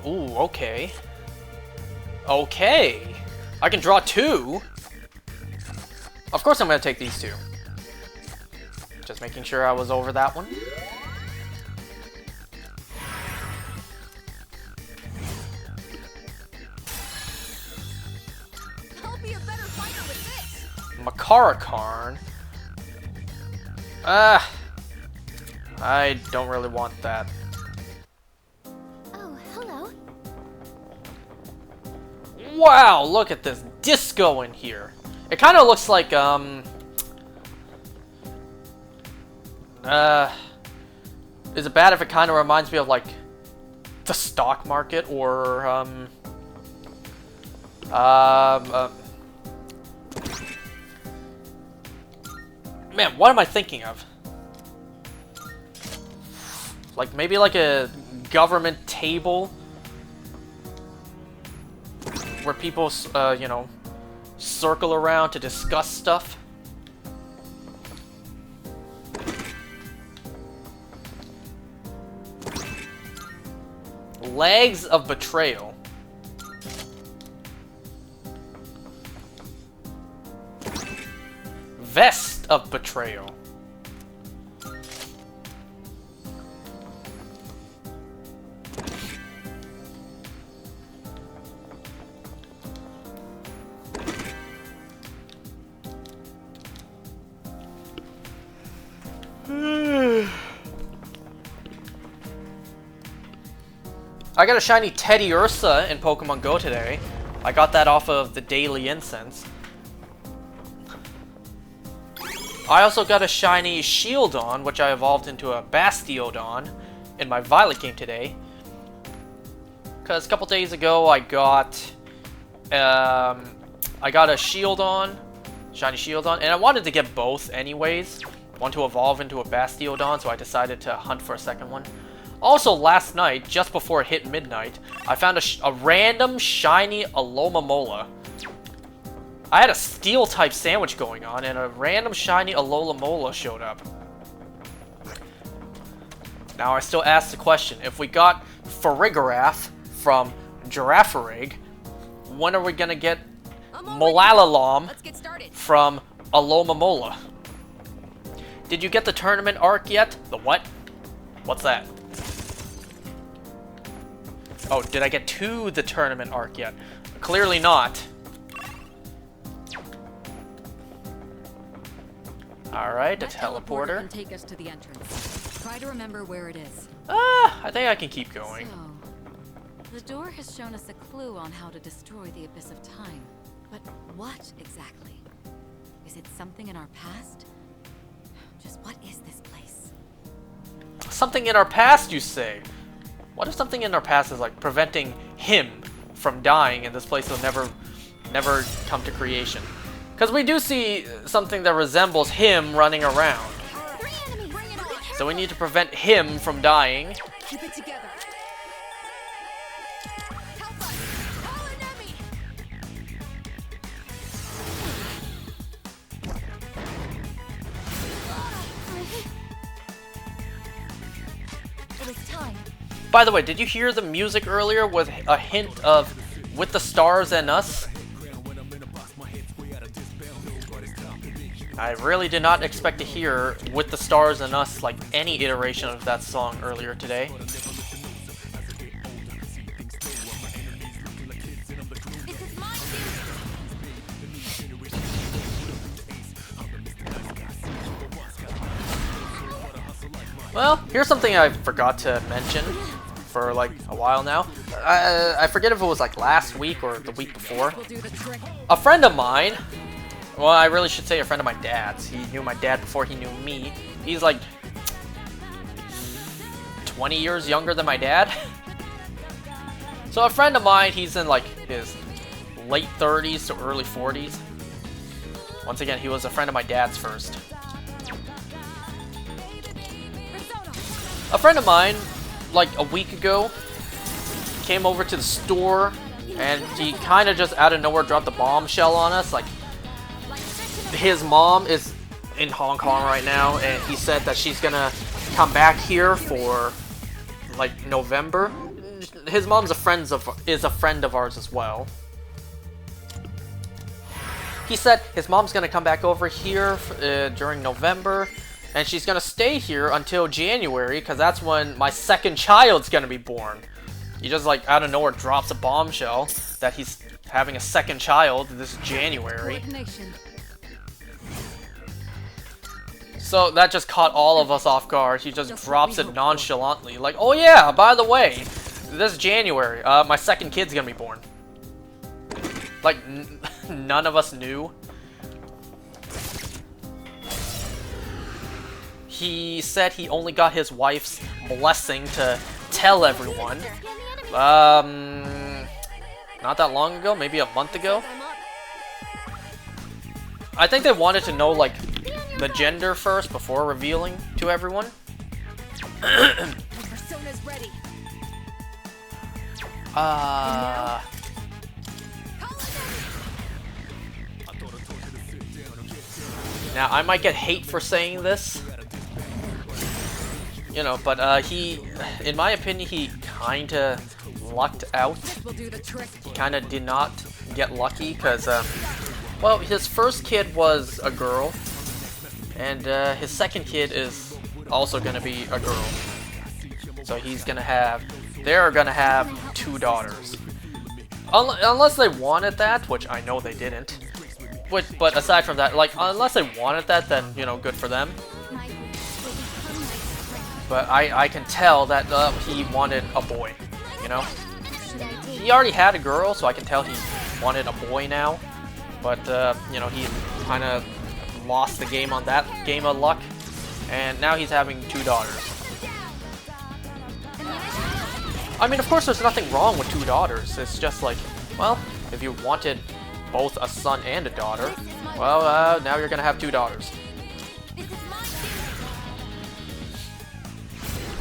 Ooh, okay. Okay. I can draw two. Of course I'm gonna take these two. Just making sure I was over that one. I'll be a better fighter with this. Makarakarn. I don't really want that. Oh, hello. Wow, look at this disco in here. It kind of looks like, is it bad if it kind of reminds me of, like, the stock market or, man, what am I thinking of? Like, maybe like a government table where people, you know, circle around to discuss stuff. Legs of Betrayal. Vest of Betrayal. I got a shiny Teddy Ursa in Pokemon Go today. I got that off of the Daily Incense. I also got a shiny Shieldon, which I evolved into a Bastiodon in my Violet game today. Because a couple days ago I got a Shieldon, shiny Shieldon, and I wanted to get both anyways. One to evolve into a Bastiodon, so I decided to hunt for a second one. Also, last night, just before it hit midnight, I found a random shiny Alomomola. I had a Steel-type sandwich going on, and a random shiny Alomomola showed up. Now, I still ask the question, if we got Farigiraf from Girafarig, when are we gonna get Molalalom from Alomomola? Did you get the tournament arc yet? The what? What's that? Oh, did I get to the tournament arc yet? Clearly not. Alright, a teleporter. Can take us to the entrance. Try to remember where it is. I think I can keep going. So, the door has shown us a clue on how to destroy the Abyss of Time. But what exactly? Is it something in our past? Just what is this place? Something in our past, you say? What if something in our past is like preventing him from dying and this place will never come to creation? Because we do see something that resembles him running around. So we need to prevent him from dying. Keep it together. It is time. By the way, did you hear the music earlier with a hint of With the Stars and Us? I really did not expect to hear With the Stars and Us like any iteration of that song earlier today. Well, here's something I forgot to mention for like a while now. I forget if it was like last week or the week before. A friend of mine, well, I really should say a friend of my dad's. He knew my dad before he knew me. He's like 20 years younger than my dad. So a friend of mine, he's in like his late 30s to early 40s. Once again, he was a friend of my dad's first. A friend of mine, like a week ago, came over to the store and he kind of just out of nowhere dropped a bombshell on us. Like, his mom is in Hong Kong right now and he said that she's gonna come back here for like November. His mom's a friend of ours as well. He said his mom's gonna come back over here during November. And she's gonna stay here until January, because that's when my second child's gonna be born. He just like out of nowhere drops a bombshell that he's having a second child this January. So that just caught all of us off guard. He just drops it nonchalantly, like, oh yeah, by the way, this January, my second kid's gonna be born. Like, none of us knew. He said he only got his wife's blessing to tell everyone. Not that long ago, maybe a month ago. I think they wanted to know, like, the gender first before revealing to everyone. zone is ready. Now I might get hate for saying this, you know, but he, in my opinion, he kinda lucked out. We'll do the trick. He kinda did not get lucky, because, well, his first kid was a girl, and his second kid is also gonna be a girl. So they're gonna have 2 daughters. Unless they wanted that, which I know they didn't. But aside from that, like, unless they wanted that, then, you know, good for them. My wish will become my strength. But I can tell that he wanted a boy, you know? Should I take He already had a girl, so I can tell he wanted a boy now. But, you know, he kind of lost the game on that game of luck. And now he's having 2 daughters. I mean, of course, there's nothing wrong with 2 daughters. It's just like, well, if you wanted both a son and a daughter, well, now you're gonna have 2 daughters.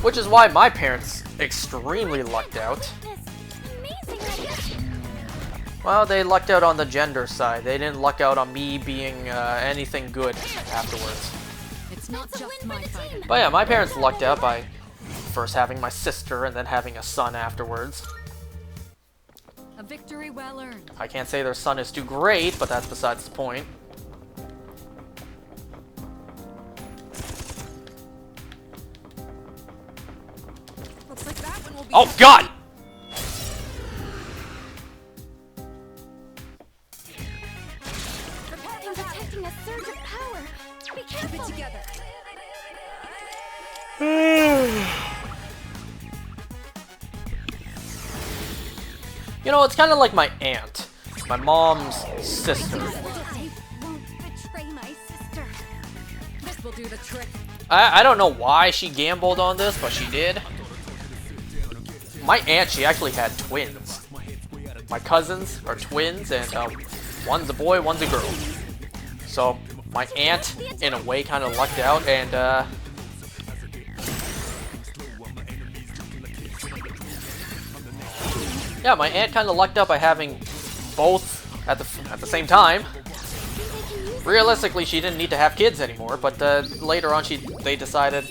Which is why my parents extremely lucked out. Well, they lucked out on the gender side. They didn't luck out on me being anything good afterwards. It's not just my fight. But yeah, my parents lucked out by first having my sister and then having a son afterwards. A victory well earned. I can't say their son is too great, but that's besides the point. Looks like that one will be. Oh God! I'm detecting a surge of power. Be Keep it careful. together. You know, it's kind of like my aunt, my mom's sister. I won't betray my sister. This will do the trick. I don't know why she gambled on this, but she did. My aunt, she actually had twins. My cousins are twins, and one's a boy, one's a girl. So my aunt, in a way, kind of lucked out, and yeah, my aunt kind of lucked out by having both at the same time. Realistically, she didn't need to have kids anymore, but later on, they decided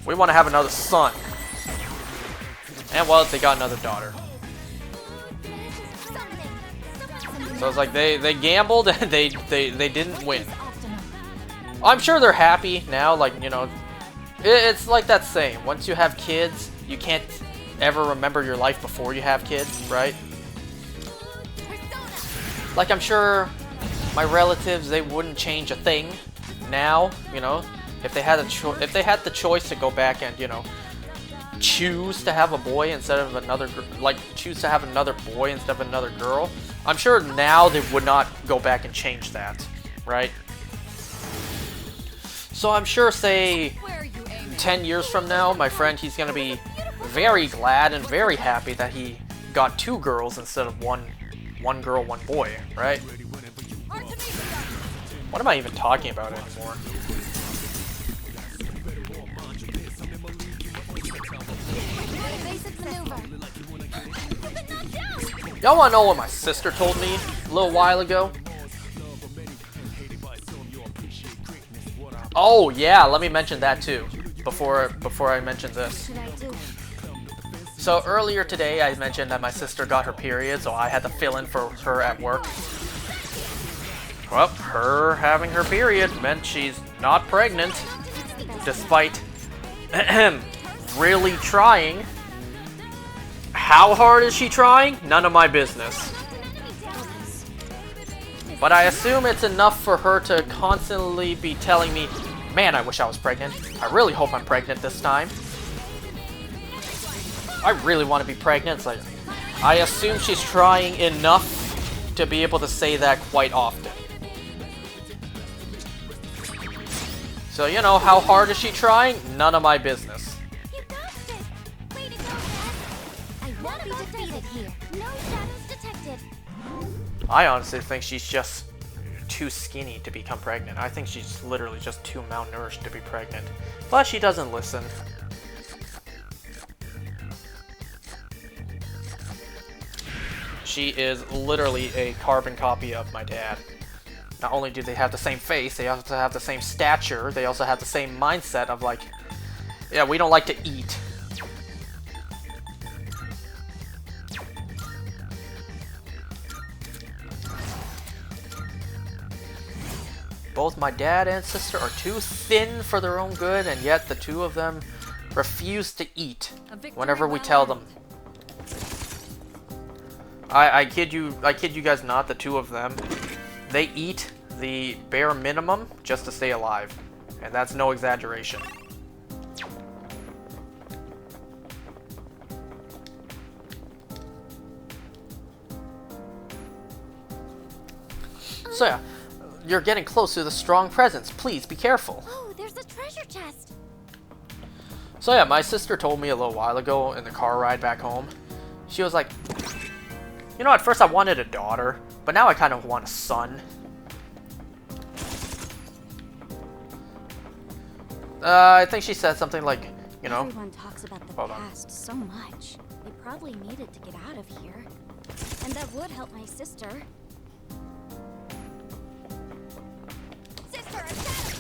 we want to have another son, and well, they got another daughter. So it's like they gambled and they didn't win. I'm sure they're happy now. Like, you know, it's like that saying: once you have kids, you can't ever remember your life before you have kids, right? Like, I'm sure my relatives, they wouldn't change a thing now, you know, if they had the choice to go back and, you know, choose to have a boy instead of another, choose to have another boy instead of another girl. I'm sure now they would not go back and change that, right? So I'm sure, say, 10 years from now, my friend, he's gonna be very glad and very happy that he got 2 girls instead of one girl, 1 boy, right? What am I even talking about anymore? Y'all wanna know what my sister told me a little while ago? Oh yeah, let me mention that too, before I mention this. Should I do? So earlier today, I mentioned that my sister got her period, so I had to fill in for her at work. Well, her having her period meant she's not pregnant, despite really trying. How hard is she trying? None of my business. But I assume it's enough for her to constantly be telling me, man, I wish I was pregnant. I really hope I'm pregnant this time. I really want to be pregnant. It's like, I assume she's trying enough to be able to say that quite often. So, you know, how hard is she trying? None of my business. You got this. Way to go, Dad. I won't be defeated here. No shadows detected. I honestly think she's just too skinny to become pregnant. I think she's literally just too malnourished to be pregnant. But she doesn't listen. She is literally a carbon copy of my dad. Not only do they have the same face, they also have the same stature, they also have the same mindset of like, yeah, we don't like to eat. Both my dad and sister are too thin for their own good, and yet the two of them refuse to eat whenever we tell them. I kid you guys not, the two of them, they eat the bare minimum just to stay alive. And that's no exaggeration. So yeah, you're getting close to the strong presence. Please be careful. Oh, there's a treasure chest. So yeah, my sister told me a little while ago in the car ride back home. She was like, you know, at first I wanted a daughter, but now I kind of want a son. I think she said something like, you know. Everyone talks about the past so much. They probably needed to get out of here. And that would help my sister. Sister, attack!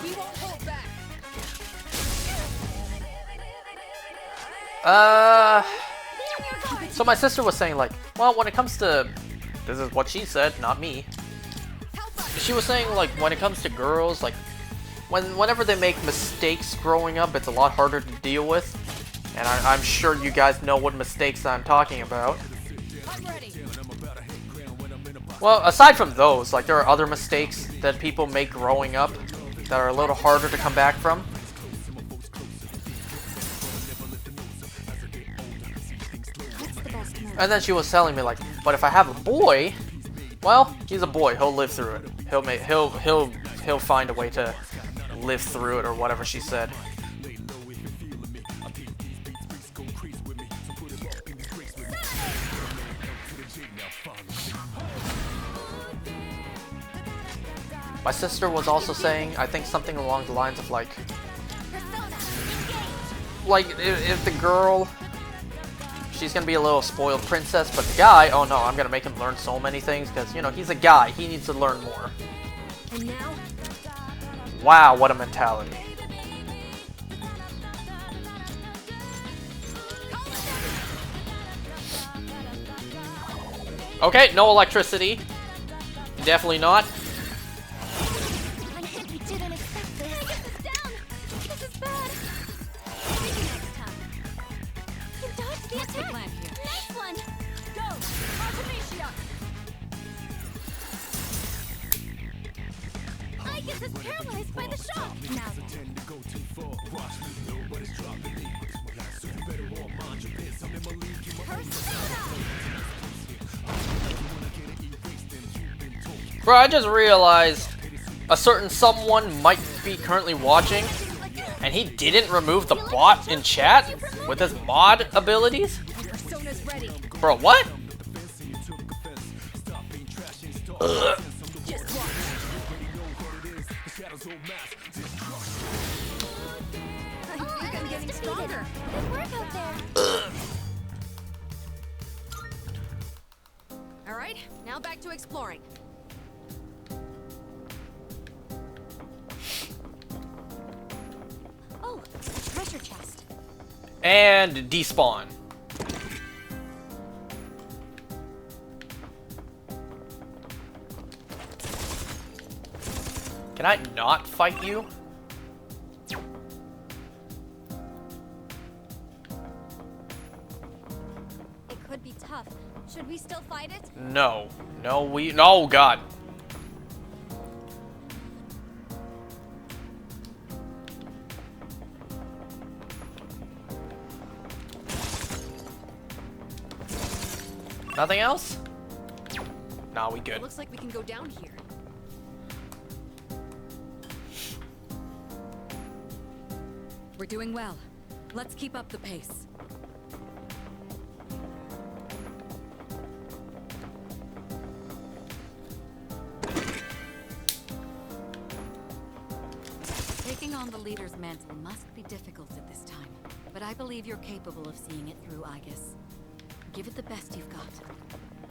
We won't hold back. So my sister was saying like, well, when it comes to, this is what she said, not me. She was saying like, when it comes to girls, like, whenever they make mistakes growing up, it's a lot harder to deal with. And I'm sure you guys know what mistakes I'm talking about. Well, aside from those, like, there are other mistakes that people make growing up that are a little harder to come back from. And then she was telling me like, but if I have a boy, well, he's a boy. He'll live through it. He'll find a way to live through it, or whatever she said. My sister was also saying, I think something along the lines of like if the girl, she's gonna be a little spoiled princess, but the guy, oh no, I'm gonna make him learn so many things because, you know, he's a guy. He needs to learn more. And now? Wow, what a mentality. Okay, no electricity. Definitely not. We didn't expect this. Get this down! This is bad. Maybe next time. You dodged the attack. plan here? Nice one. Go! Artemisia! Igus is paralyzed by the shock. Now then. Bro, I just realized a certain someone might be currently watching, and he didn't remove the bot in chat with his mod abilities? Persona's ready. Bro, what? Just watch. I think I'm getting stronger. Good work out there. All right, now back to exploring. Oh, treasure chest. And despawn. Can I not fight you? It could be tough. Should we still fight it? No. No, God. Nothing else? Nah, we good. Looks like we can go down here. We're doing well. Let's keep up the pace. Taking on the leader's mantle must be difficult at this time, but I believe you're capable of seeing it through, Aegis. Give it the best you've got.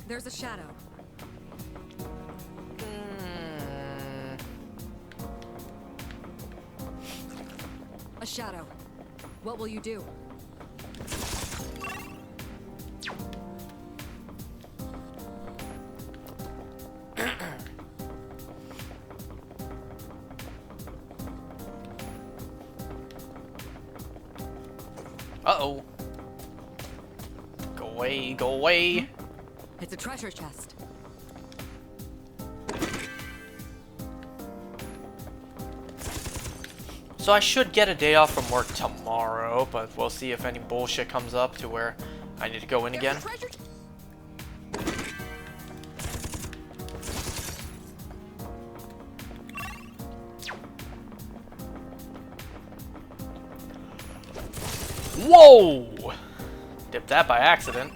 There's a shadow. A shadow. What will you do? Uh-oh. Go away, go away. It's a treasure chest. So I should get a day off from work tomorrow, but we'll see if any bullshit comes up to where I need to go in again. Whoa! Dipped that by accident.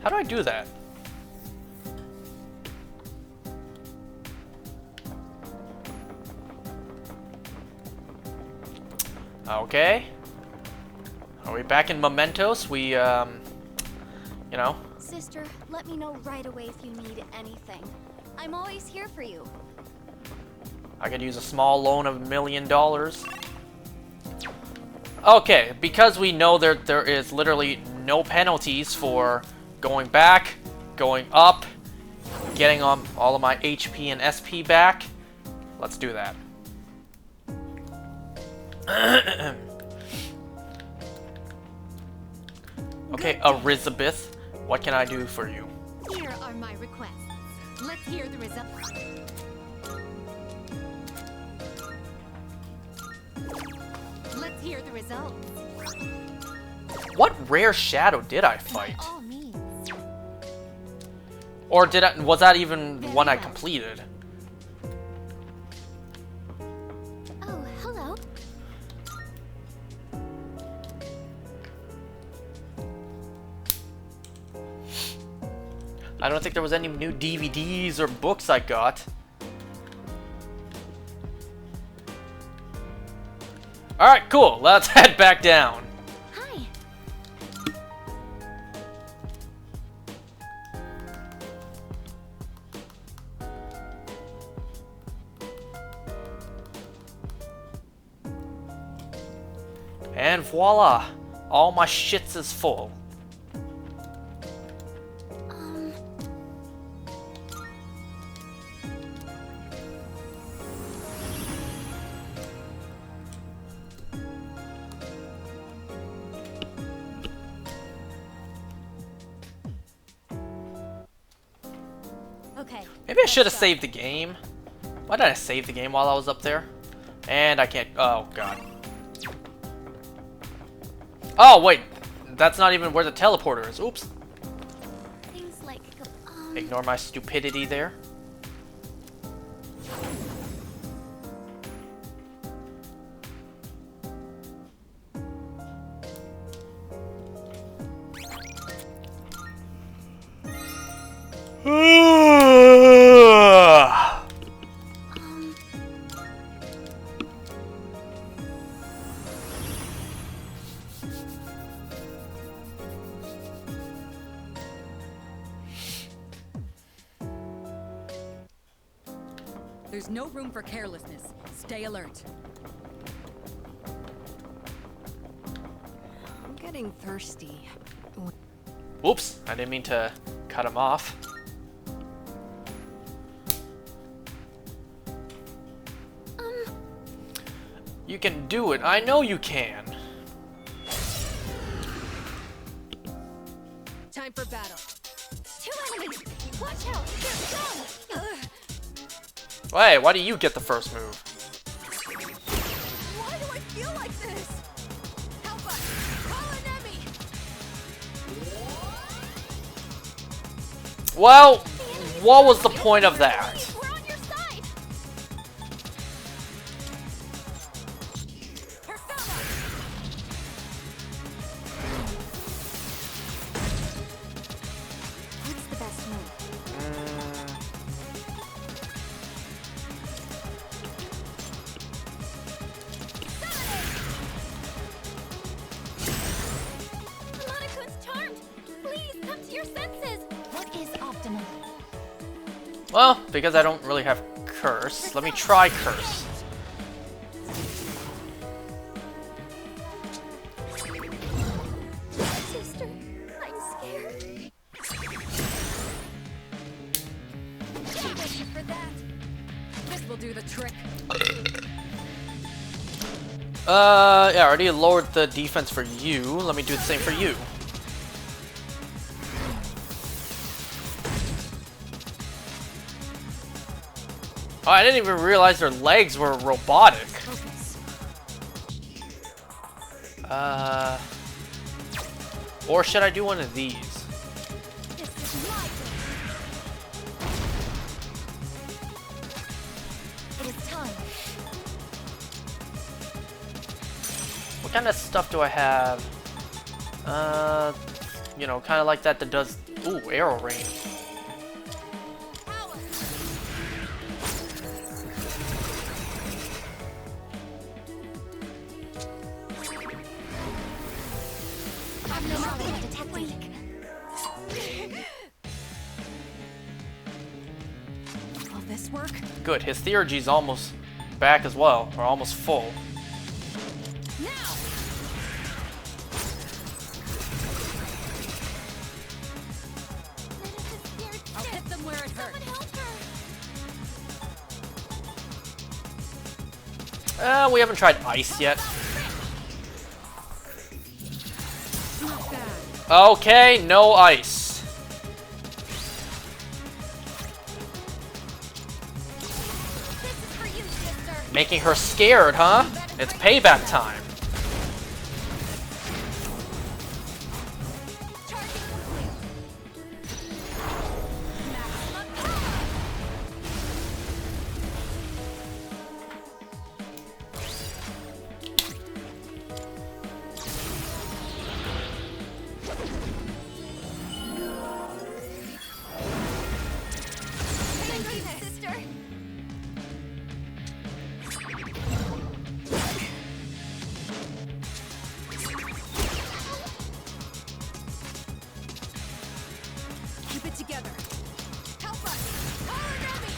How do I do that? Okay. Are we back in Mementos? We, you know. Sister, let me know right away if you need anything. I'm always here for you. I could use a small loan of $1 million. Okay, because we know there is literally no penalties for going back, going up, getting all of my HP and SP back. Let's do that. Okay, Elizabeth, what can I do for you? Here are my requests. Let's hear the results. Let's hear the results. What rare shadow did I fight? By all means. Or was that even Very one I well. completed? Oh, hello. I don't think there was any new DVDs or books I got. Alright, cool. Let's head back down. Hi. And voila! All my shits is full. Okay. Maybe I let's should have go. saved the game. Why did I save the game while I was up there? And I can't. Oh, God. Oh, wait. That's not even where the teleporter is. Oops. Things like Ignore my stupidity there. There's no room for carelessness. Stay alert. I'm getting thirsty. Whoops, I didn't mean to cut him off. You can do it. I know you can. Time for battle. two enemies. Watch out. They're strong. Hey, why do you get the first move? Why do I feel like this? Help us! Call an enemy! Well, what was the point of that? We're on your side. Persona! What's the best move? Well, because I don't really have Curse, let me try Curse. Sister, I'm scared. Thank you for that. This will do the trick. Yeah, I already lowered the defense for you. Let me do the same for you. Oh, I didn't even realize their legs were robotic. Focus. Or should I do one of these? This is my turn. It is time. What kind of stuff do I have? You know, kind of like that does... Ooh, arrow range. Will this work? Good, his theurgy's almost back as well, or almost full. Now! I'll hit them where it hurts. We haven't tried ice yet. Not bad. Okay, no ice. This is for you, sister. Making her scared, huh? It's payback time. Charging complete. Maximum power. Thank you, sister. Keep it together. Help us! Power Derby!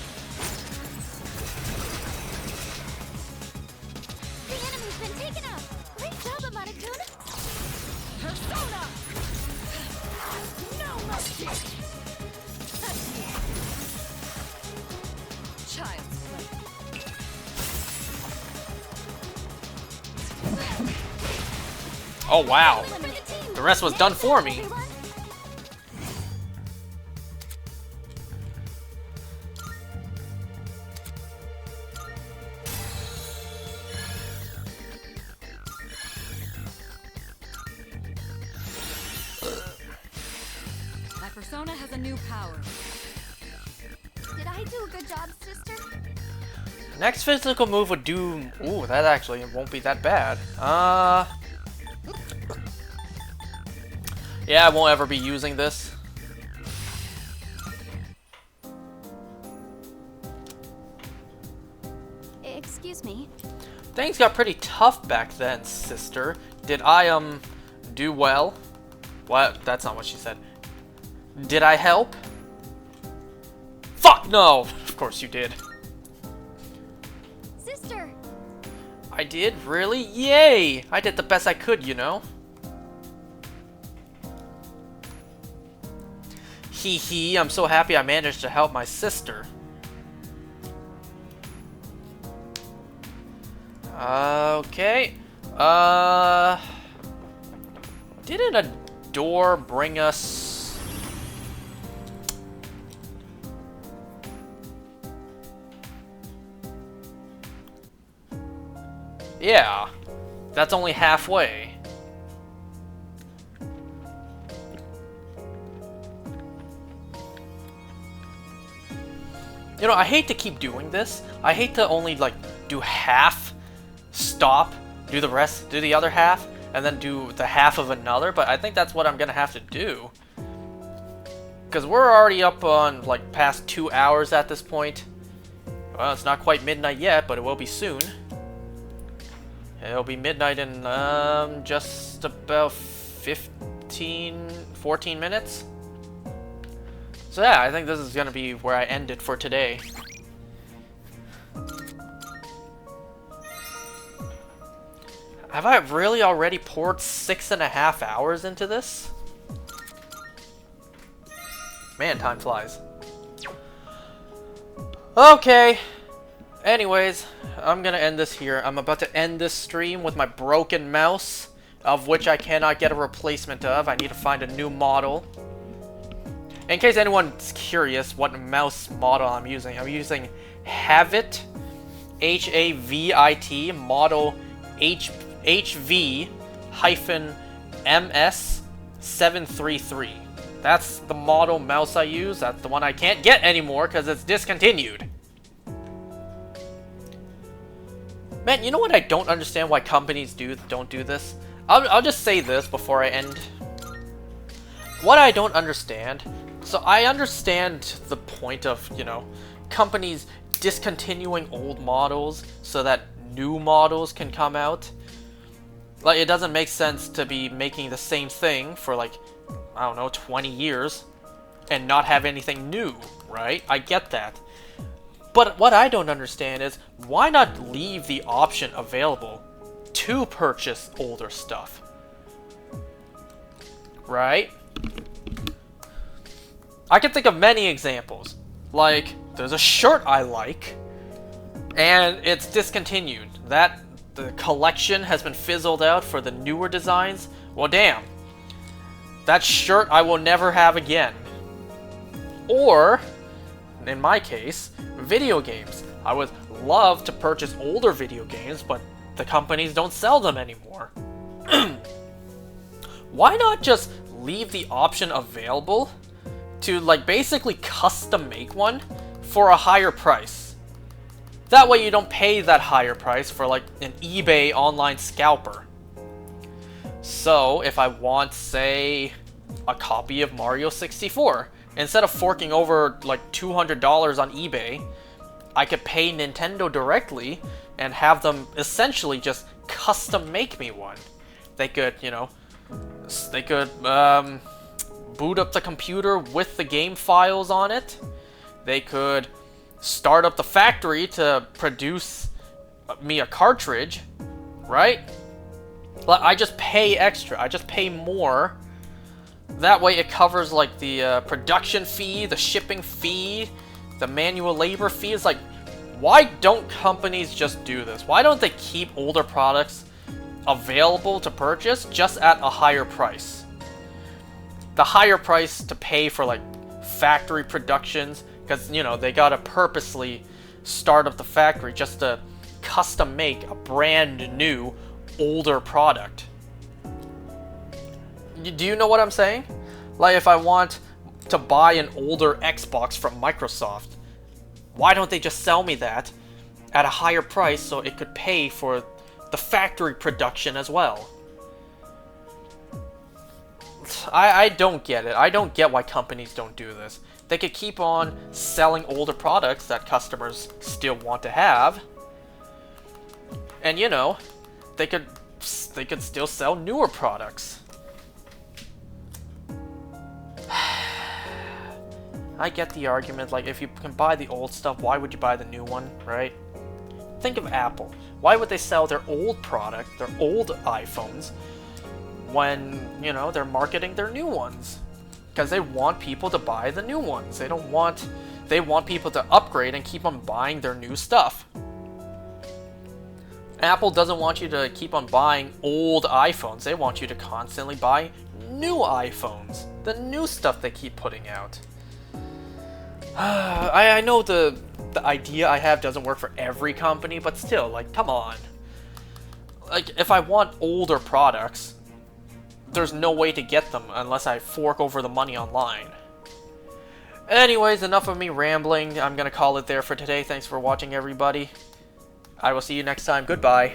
The enemy's been taken out! Great job, Amada-kun! Persona! No mercy! Child's play. Oh, wow. For the team! The rest was done for me. Everyone. My persona has a new power. Did I do a good job, sister? Next physical move would do... Ooh, that actually won't be that bad. Yeah, I won't ever be using this. Excuse me. Things got pretty tough back then, sister. Did I, do well? What? That's not what she said. Did I help? Fuck no! Of course you did. Sister! I did? Really? Yay! I did the best I could, you know? Hee hee, I'm so happy I managed to help my sister. Okay. Didn't a door bring us... Yeah. That's only halfway. You know, I hate to keep doing this. I hate to only, like, do half, stop, do the rest, do the other half, and then do the half of another, but I think that's what I'm gonna have to do. Because we're already up on, like, past 2 hours at this point. Well, it's not quite midnight yet, but it will be soon. It'll be midnight in, just about 14 minutes. So yeah, I think this is gonna be where I end it for today. Have I really already poured 6.5 hours into this? Man, time flies. Okay. Anyways, I'm gonna end this here. I'm about to end this stream with my broken mouse, of which I cannot get a replacement of. I need to find a new model. In case anyone's curious what mouse model I'm using Havit, H-A-V-I-T, model HV-MS733. That's the model mouse I use. That's the one I can't get anymore because it's discontinued. Man, you know what I don't understand why companies don't do this? I'll just say this before I end. What I don't understand, so I understand the point of, you know, companies discontinuing old models so that new models can come out. Like, it doesn't make sense to be making the same thing for like, I don't know, 20 years and not have anything new, right? I get that. But what I don't understand is, why not leave the option available to purchase older stuff? Right? I can think of many examples. Like, there's a shirt I like, and it's discontinued. The collection has been fizzled out for the newer designs. Well, damn. That shirt I will never have again. Or, in my case, video games. I would love to purchase older video games, but the companies don't sell them anymore. Why not just leave the option available to, like, basically custom make one for a higher price? That way you don't pay that higher price for, like, an eBay online scalper. So, if I want, say, a copy of Mario 64, instead of forking over, like, $200 on eBay, I could pay Nintendo directly and have them essentially just custom make me one. They could, you know, boot up the computer with the game files on it. They could start up the factory to produce me a cartridge, right? I just pay extra. I just pay more. That way it covers, like, the production fee, the shipping fee, the manual labor fee. It's like, why don't companies just do this? Why don't they keep older products available to purchase just at a higher price? The higher price to pay for, like, factory productions, because, you know, they gotta purposely start up the factory just to custom make a brand new, older product. Do you know what I'm saying? Like, if I want to buy an older Xbox from Microsoft, why don't they just sell me that at a higher price so it could pay for the factory production as well? I don't get it. I don't get why companies don't do this. They could keep on selling older products that customers still want to have. And, you know, they could still sell newer products. I get the argument, like, if you can buy the old stuff, why would you buy the new one, right? Think of Apple. Why would they sell their old product, their old iPhones, when, you know, they're marketing their new ones? Because they want people to buy the new ones. They want people to upgrade and keep on buying their new stuff. Apple doesn't want you to keep on buying old iPhones. They want you to constantly buy new iPhones. The new stuff they keep putting out. I know the idea I have doesn't work for every company, but still, like, come on. Like, if I want older products, there's no way to get them unless I fork over the money online. Anyways, enough of me rambling. I'm gonna call it there for today. Thanks for watching, everybody. I will see you next time. Goodbye.